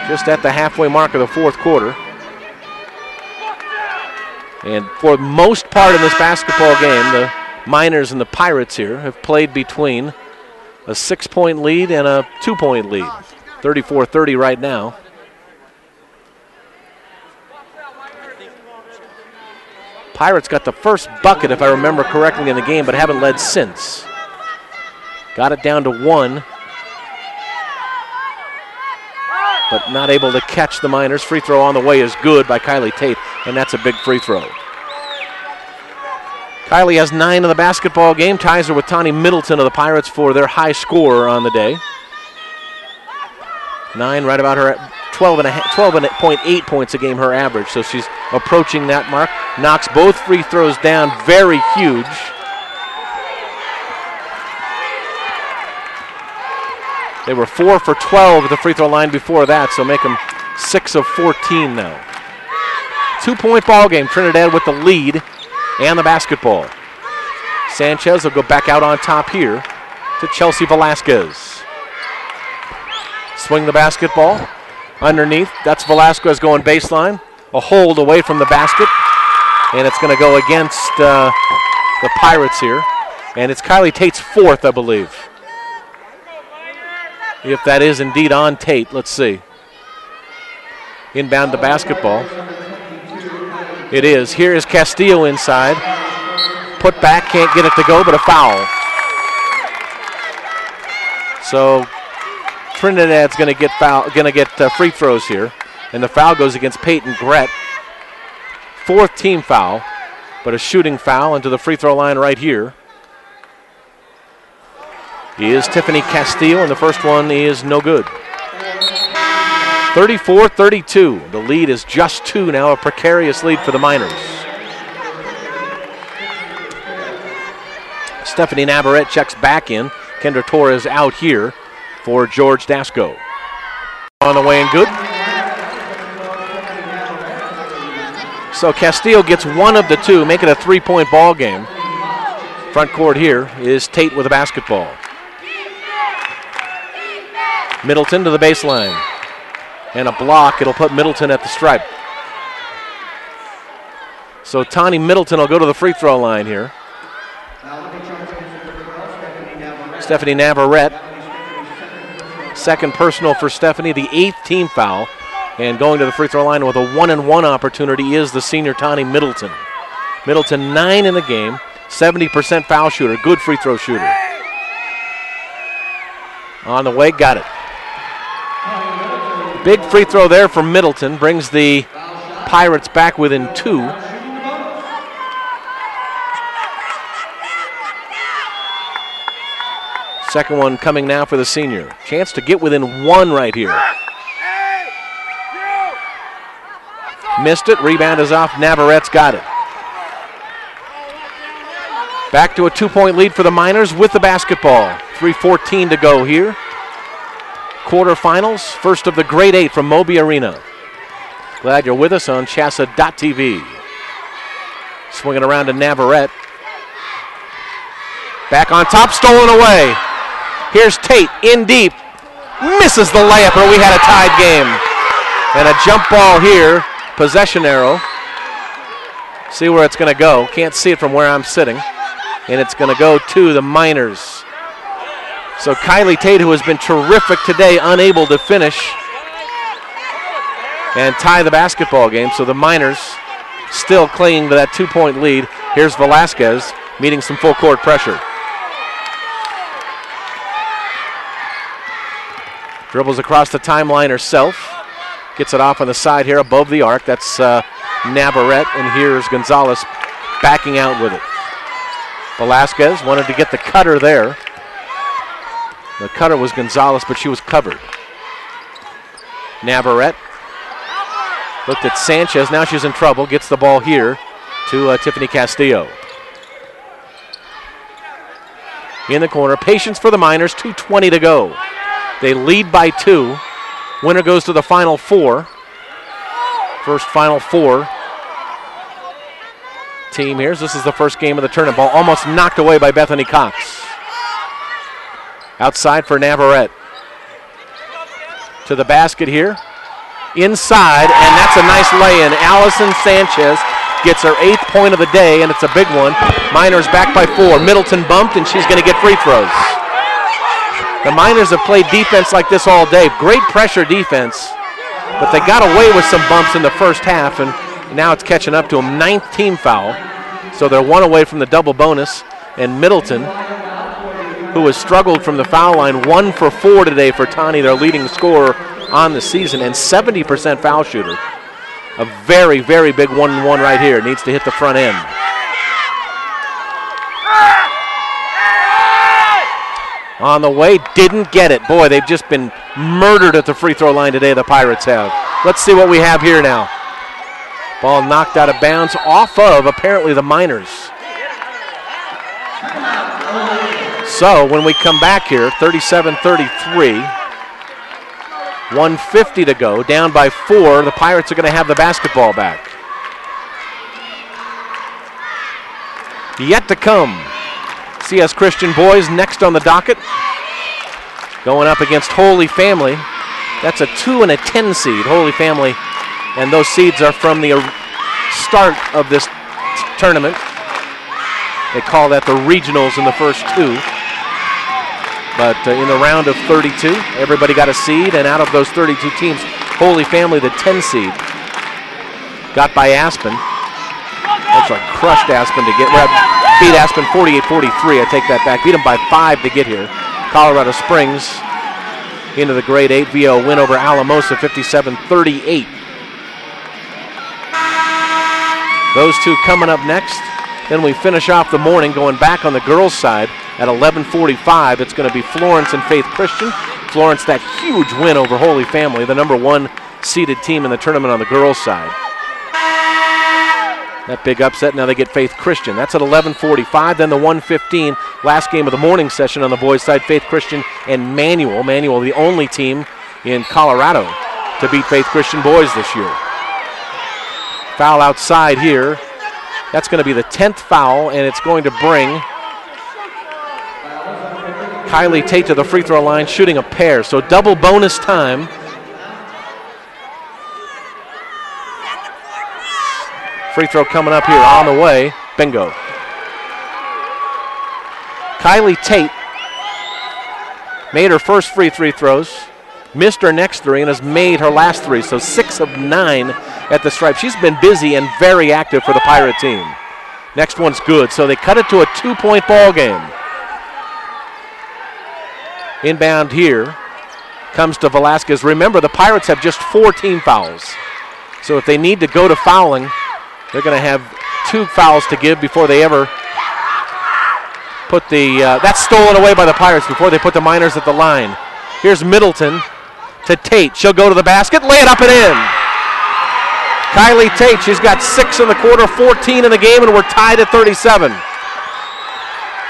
Just at the halfway mark of the fourth quarter. And for the most part in this basketball game, the Miners and the Pirates here have played between a 6-point lead and a 2-point lead. 34-30 right now. Pirates got the first bucket, if I remember correctly, in the game, but haven't led since. Got it down to 1, but not able to catch the Miners. Free throw on the way is good by Kylie Tate, and that's a big free throw. Kylie has 9 in the basketball game, ties her with Tawny Middleton of the Pirates for their high scorer on the day. 9, right about her 12.8 points a game, her average, so she's approaching that mark. Knocks both free throws down, very huge. They were 4 for 12 at the free throw line before that, so make them 6 of 14 now. 2-point ball game, Trinidad with the lead and the basketball. Sanchez will go back out on top here to Chelsea Velasquez. Swing the basketball underneath. That's Velasquez going baseline. A hold away from the basket, and it's going to go against the Pirates here. And it's Kylie Tate's 4th, I believe. If that is indeed on Tate, let's see. Inbound to basketball. It is. Here is Castillo inside. Put back, can't get it to go, but a foul. So Trinidad's going to get free throws here, and the foul goes against Peyton Grett. 4th team foul, but a shooting foul into the free throw line right here is Tiffany Castillo, and the first one is no good. 34-32. The lead is just 2 now, a precarious lead for the Miners. Stephanie Navarrete checks back in. Kendra Torres out here for George Dasco. On the way and good. So Castillo gets 1 of the 2, make it a 3-point ball game. Front court here is Tate with a basketball. Middleton to the baseline. And a block. It'll put Middleton at the stripe. So Tani Middleton will go to the free throw line here. Stephanie Navarrete. Second personal for Stephanie, the 8th team foul. And going to the free throw line with a 1-and-1 opportunity is the senior Tani Middleton. Middleton 9 in the game, 70% foul shooter, good free throw shooter. On the way, got it. Big free throw there from Middleton, brings the Pirates back within 2. Second one coming now for the senior. Chance to get within 1 right here. Missed it, rebound is off, Navarrette's got it. Back to a 2-point lead for the Miners with the basketball. 3:14 to go here. Quarterfinals, first of the grade 8 from Moby Arena. Glad you're with us on CHSAA.tv. Swinging around to Navarrete. Back on top, stolen away. Here's Tate in deep. Misses the layup, or we had a tied game. And a jump ball here. Possession arrow. See where it's going to go. Can't see it from where I'm sitting. And it's going to go to the Miners. So Kylie Tate, who has been terrific today, unable to finish and tie the basketball game. So the Miners still clinging to that 2-point lead. Here's Velasquez meeting some full court pressure. Dribbles across the timeline herself. Gets it off on the side here above the arc. That's Navarrete, and here's Gonzalez backing out with it. Velasquez wanted to get the cutter there. The cutter was Gonzalez, but she was covered. Navarrete looked at Sanchez. Now she's in trouble. Gets the ball here to Tiffany Castillo. In the corner. Patience for the Miners. 2:20 to go. They lead by 2. Winner goes to the Final Four. First Final Four team here. This is the first game of the tournament. Ball almost knocked away by Bethany Cox. Outside for Navarrete. To the basket here. Inside, and that's a nice lay-in. Allison Sanchez gets her 8th point of the day, and it's a big one. Miners back by 4. Middleton bumped, and she's going to get free throws. The Miners have played defense like this all day. Great pressure defense, but they got away with some bumps in the first half, and now it's catching up to them. 9th team foul, so they're 1 away from the double bonus. And Middleton, who has struggled from the foul line, 1 for 4 today for Tani, their leading scorer on the season, and 70% foul shooter. A very, very big 1-and-1 right here. Needs to hit the front end. On the way, didn't get it. Boy, they've just been murdered at the free throw line today, the Pirates have. Let's see what we have here now. Ball knocked out of bounds off of, apparently, the Miners. So when we come back here, 37-33, 1:50 to go, down by 4, the Pirates are going to have the basketball back. Yet to come. CS Christian boys next on the docket. Going up against Holy Family. That's a 2 and a 10 seed, Holy Family. And those seeds are from the start of this tournament. They call that the regionals in the first 2. But in the round of 32, everybody got a seed. And out of those 32 teams, Holy Family, the 10 seed, got by Aspen. Actually crushed Aspen to get, beat Aspen 48-43, I take that back. Beat them by 5 to get here. Colorado Springs into the grade 8 via a win over Alamosa, 57-38. Those two coming up next. Then we finish off the morning going back on the girls' side at 11:45. It's going to be Florence and Faith Christian. Florence, that huge win over Holy Family, the number 1 seeded team in the tournament on the girls' side. That big upset, now they get Faith Christian. That's at 11:45. Then the 1:15, last game of the morning session on the boys' side, Faith Christian and Manual. Manual, the only team in Colorado to beat Faith Christian boys this year. Foul outside here. That's going to be the 10th foul, and it's going to bring Kylie Tate to the free throw line, shooting a pair. So double bonus time. Free throw coming up here on the way. Bingo. Kylie Tate made her first free throws, missed her next three, and has made her last three. So 6 of 9 at the stripe. She's been busy and very active for the Pirate team. Next one's good. So they cut it to a 2-point ball game. Inbound here comes to Velasquez. Remember, the Pirates have just 4 team fouls. So if they need to go to fouling, they're going to have 2 fouls to give before they ever put the, that's stolen away by the Pirates before they put the Miners at the line. Here's Middleton to Tate. She'll go to the basket, lay it up and in. Kylie Tate, she's got 6 in the quarter, 14 in the game, and we're tied at 37.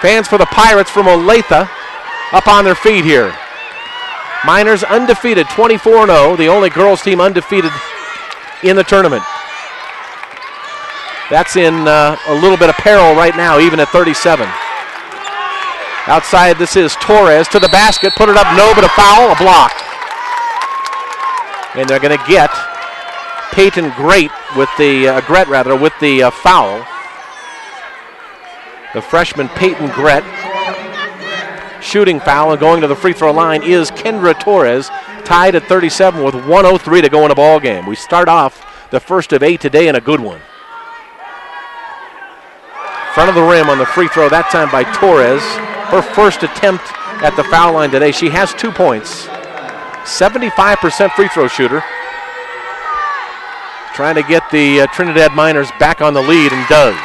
Fans for the Pirates from Olathe up on their feet here. Miners undefeated, 24-0, the only girls team undefeated in the tournament. That's in a little bit of peril right now, even at 37. Outside, this is Torres to the basket, put it up, no, but a foul, a block. And they're going to get Peyton Gret with the foul. The freshman Peyton Gret. Shooting foul, and going to the free throw line is Kendra Torres, tied at 37 with 1:03 to go in a ball game. We start off the first of 8 today and a good one. Front of the rim on the free throw, that time by Torres. Her first attempt at the foul line today. She has 2 points. 75% free throw shooter. Trying to get the Trinidad Miners back on the lead, and does.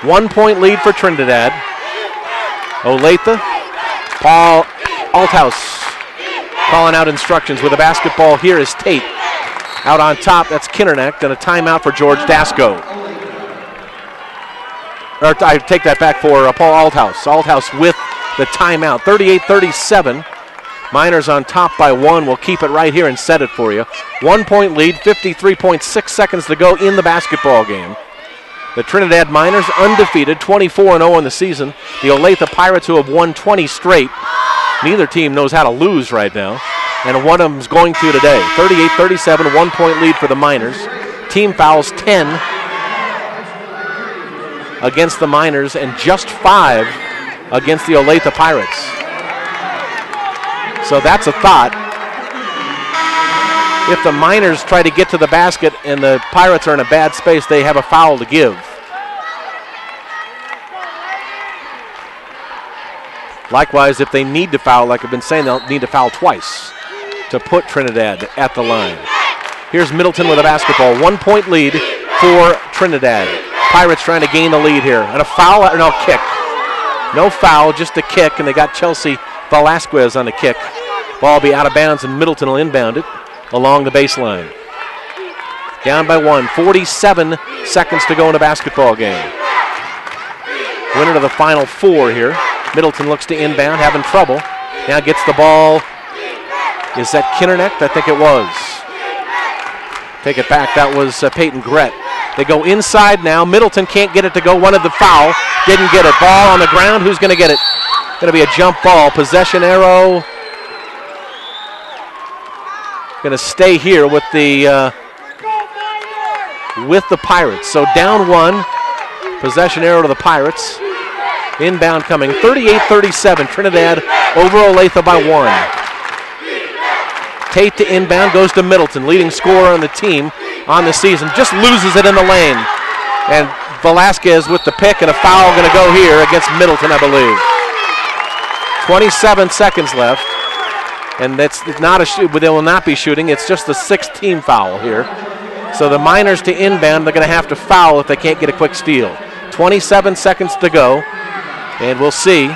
1-point lead for Trinidad. Olathe, Paul Althouse calling out instructions with a basketball. Here is Tate. Out on top, that's Kinnernecht, and a timeout for George Dasco. Or I take that back for Paul Althouse. Althouse with the timeout. 38-37. Miners on top by 1. We'll keep it right here and set it for you. 1-point lead, 53.6 seconds to go in the basketball game. The Trinidad Miners undefeated, 24-0 in the season. The Olathe Pirates, who have won 20 straight. Neither team knows how to lose right now, and one of them's going to today. 38-37, 1-point lead for the Miners. Team fouls 10 against the Miners and just 5 against the Olathe Pirates. So that's a thought. If the Miners try to get to the basket and the Pirates are in a bad space, they have a foul to give. Likewise, if they need to foul, like I've been saying, they'll need to foul twice to put Trinidad at the line. Here's Middleton with a basketball. 1-point lead for Trinidad. Pirates trying to gain the lead here. And a foul, no, kick. No foul, just a kick, and they got Chelsea Velasquez on the kick. Ball will be out of bounds, and Middleton will inbound it along the baseline. Down by 1, 47 seconds to go in a basketball game. Winner to the final 4 here. Middleton looks to inbound, having trouble. Now gets the ball. Is that Kinnernecht? I think it was. Take it back, that was Peyton Gret. They go inside now. Middleton can't get it to go. Wanted the foul. Didn't get it. Ball on the ground. Who's going to get it? Going to be a jump ball. Possession arrow. Going to stay here with the Pirates. So down 1. Possession arrow to the Pirates. Inbound coming. 38-37. Trinidad over Olathe by 1. Tate to inbound, goes to Middleton, leading scorer on the team on the season. Just loses it in the lane. And Velasquez with the pick, and a foul going to go here against Middleton, I believe. 27 seconds left. And that's not a shoot, but they will not be shooting. It's just the 6th team foul here. So the Miners to inbound, they're going to have to foul if they can't get a quick steal. 27 seconds to go. And we'll see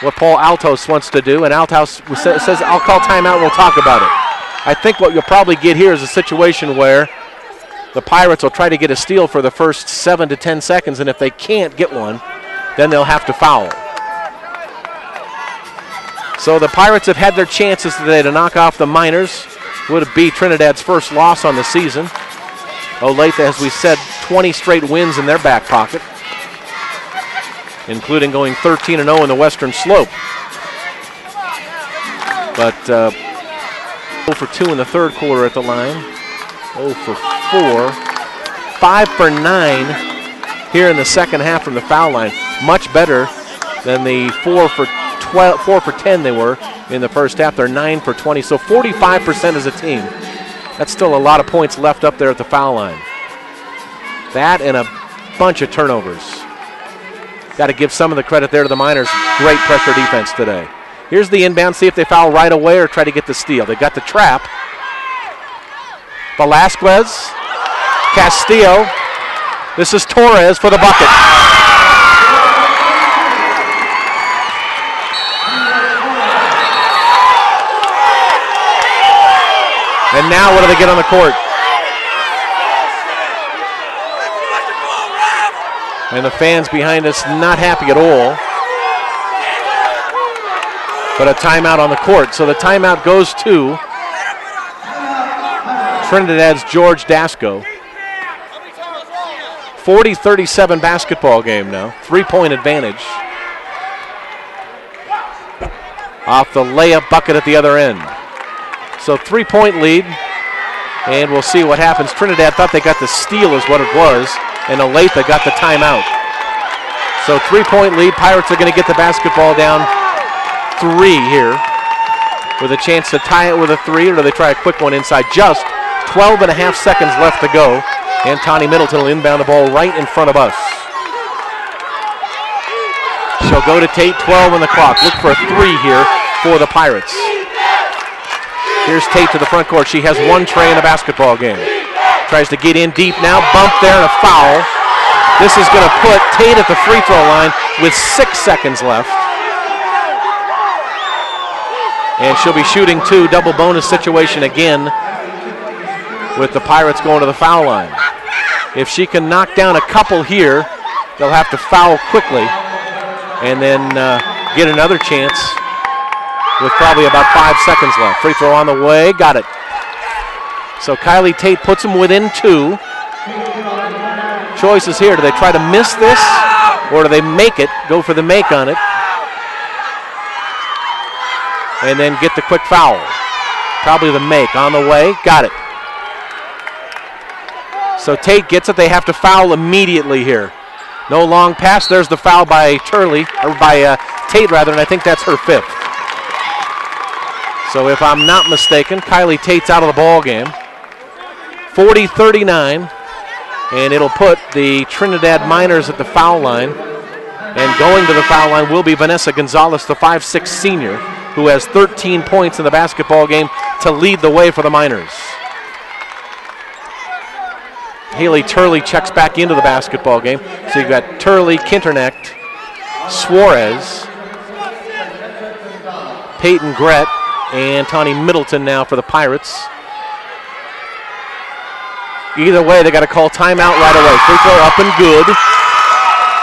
what Paul Althouse wants to do. And Althouse says, I'll call timeout and we'll talk about it. I think what you'll probably get here is a situation where the Pirates will try to get a steal for the first 7 to 10 seconds, and if they can't get one, then they'll have to foul. So the Pirates have had their chances today to knock off the Miners. Would be Trinidad's first loss on the season. Olathe, as we said, 20 straight wins in their back pocket. including going 13-0 in the Western Slope. But 0 for 2 in the third quarter at the line. 0 for 4. 5 for 9 here in the second half from the foul line. Much better than the 4 for 10 they were in the first half. They're 9 for 20, so 45% as a team. That's still a lot of points left up there at the foul line. That and a bunch of turnovers. Got to give some of the credit there to the Miners. Great pressure defense today. Here's the inbound. See if they foul right away or try to get the steal. They got the trap. Velasquez. Castillo. This is Torres for the bucket. And now what do they get on the court? And the fans behind us not happy at all. But a timeout on the court. So the timeout goes to Trinidad's George Dasco. 40-37 basketball game now. 3-point advantage. Off the layup bucket at the other end. So 3-point lead. And we'll see what happens. Trinidad thought they got the steal is what it was. And Olathe got the timeout. So 3-point lead. Pirates are going to get the basketball down 3 here with a chance to tie it with a 3, or do they try a quick one inside? Just 12 and a half seconds left to go. And Tawny Middleton will inbound the ball right in front of us. She'll go to Tate, 12 on the clock. Look for a 3 here for the Pirates. Here's Tate to the front court. She has 1 tray in the basketball game. Tries to get in deep now. Bump there and a foul. This is going to put Tate at the free throw line with 6 seconds left. And she'll be shooting 2, double bonus situation again with the Pirates going to the foul line. If she can knock down a couple here, they'll have to foul quickly and then get another chance with probably about 5 seconds left. Free throw on the way, got it. So Kylie Tate puts them within 2. Choices here, do they try to miss this or do they make it, go for the make on it, and then get the quick foul? Probably the make on the way, got it. So Tate gets it, they have to foul immediately here. No long pass, there's the foul by Tate rather, and I think that's her 5th. So if I'm not mistaken, Kylie Tate's out of the ball game. 40-39, and it'll put the Trinidad Miners at the foul line. And going to the foul line will be Vanessa Gonzalez, the 5'6" senior, who has 13 points in the basketball game to lead the way for the Miners. Haley Turley checks back into the basketball game. So you've got Turley, Kinternecht, Suarez, Peyton Grett, and Tawny Middleton now for the Pirates. Either way, they got to call timeout right away. Free throw up and good.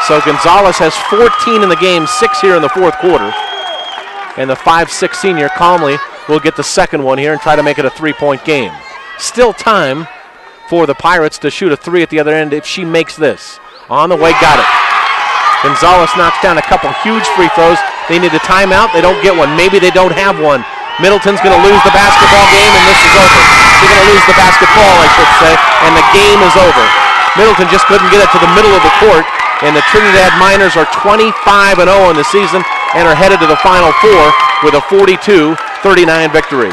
So Gonzalez has 14 in the game, 6 here in the fourth quarter. And the 5'6" senior calmly will get the second one here and try to make it a 3-point game. Still time for the Pirates to shoot a 3 at the other end if she makes this. On the way, got it. Gonzalez knocks down a couple huge free throws. They need a timeout. They don't get one. Maybe they don't have one. Middleton's going to lose the basketball game, and this is over. She's going to lose the basketball, I should say, and the game is over. Middleton just couldn't get it to the middle of the court, and the Trinidad Miners are 25-0 in the season and are headed to the Final Four with a 42-39 victory.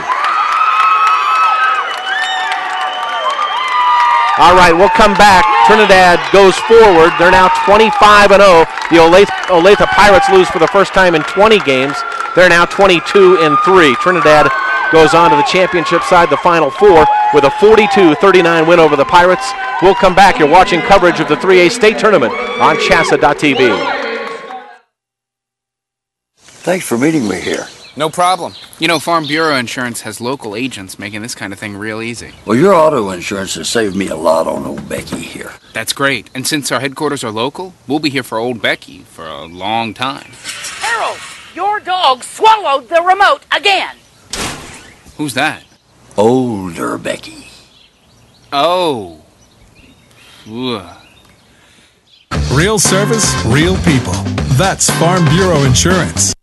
All right, we'll come back. Trinidad goes forward. They're now 25-0. The Olathe Pirates lose for the first time in 20 games. They're now 22-3. Trinidad goes on to the championship side, the Final Four, with a 42-39 win over the Pirates. We'll come back. You're watching coverage of the 3A state tournament on CHSAA.tv. Thanks for meeting me here. No problem. You know, Farm Bureau Insurance has local agents making this kind of thing real easy. Well, your auto insurance has saved me a lot on old Becky here. That's great. And since our headquarters are local, we'll be here for old Becky for a long time. Harold, your dog swallowed the remote again. Who's that? Older Becky. Oh. Ugh. Real service, real people. That's Farm Bureau Insurance.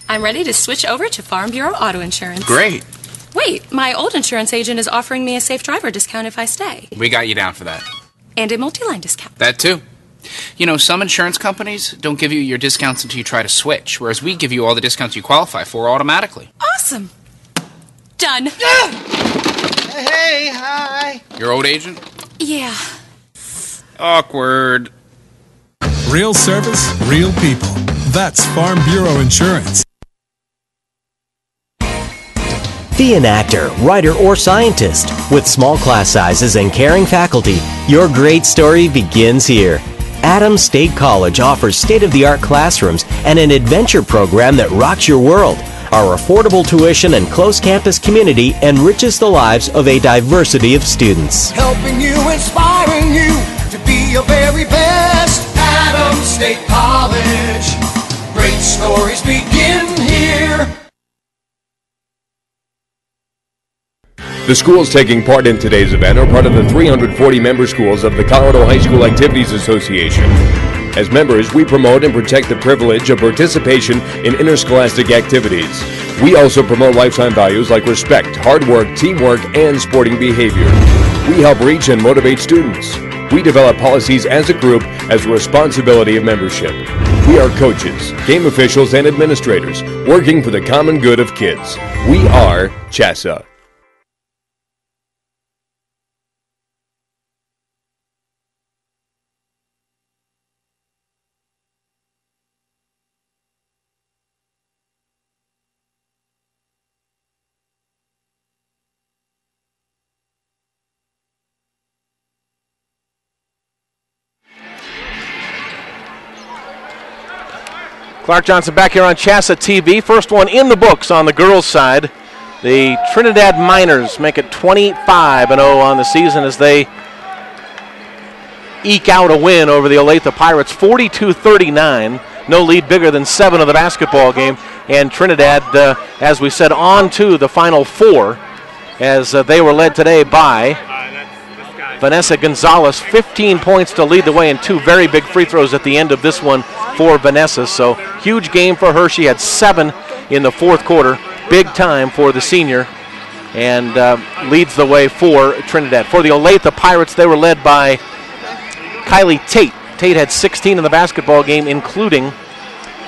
I'm ready to switch over to Farm Bureau Auto Insurance. Great. Wait, my old insurance agent is offering me a safe driver discount if I stay. We got you down for that. And a multi-line discount. That too. You know, some insurance companies don't give you your discounts until you try to switch, whereas we give you all the discounts you qualify for automatically. Awesome. Done. Hey, hi. Your old agent? Yeah. Awkward. Real service, real people. That's Farm Bureau Insurance. Be an actor, writer, or scientist. With small class sizes and caring faculty, your great story begins here. Adams State College offers state-of-the-art classrooms and an adventure program that rocks your world. Our affordable tuition and close campus community enriches the lives of a diversity of students. Helping you, inspiring you to be your very best. Adams State College. Great stories begin here. The schools taking part in today's event are part of the 340 member schools of the Colorado High School Activities Association. As members, we promote and protect the privilege of participation in interscholastic activities. We also promote lifetime values like respect, hard work, teamwork, and sporting behavior. We help reach and motivate students. We develop policies as a group as a responsibility of membership. We are coaches, game officials, and administrators working for the common good of kids. We are CHSAA. Clark Johnson back here on CHSAA TV. First one in the books on the girls' side. The Trinidad Miners make it 25-0 on the season as they eke out a win over the Olathe Pirates, 42-39. No lead bigger than 7 of the basketball game. And Trinidad, as we said, on to the Final Four as they were led today by Vanessa Gonzalez. 15 points to lead the way and 2 very big free throws at the end of this one for Vanessa. So huge game for her. She had 7 in the fourth quarter. Big time for the senior and leads the way for Trinidad. For the Olathe Pirates, they were led by Kylie Tate. Tate had 16 in the basketball game, including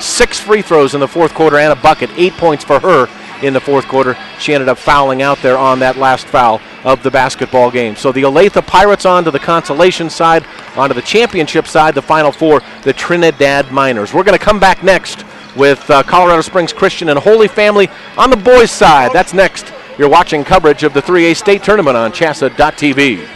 6 free throws in the fourth quarter and a bucket. 8 points for her in the fourth quarter. She ended up fouling out there on that last foul of the basketball game. So the Olathe Pirates on to the consolation side, onto the championship side, the Final Four, the Trinidad Miners. We're going to come back next with Colorado Springs Christian and Holy Family on the boys' side. That's next. You're watching coverage of the 3A state tournament on CHSAA.tv.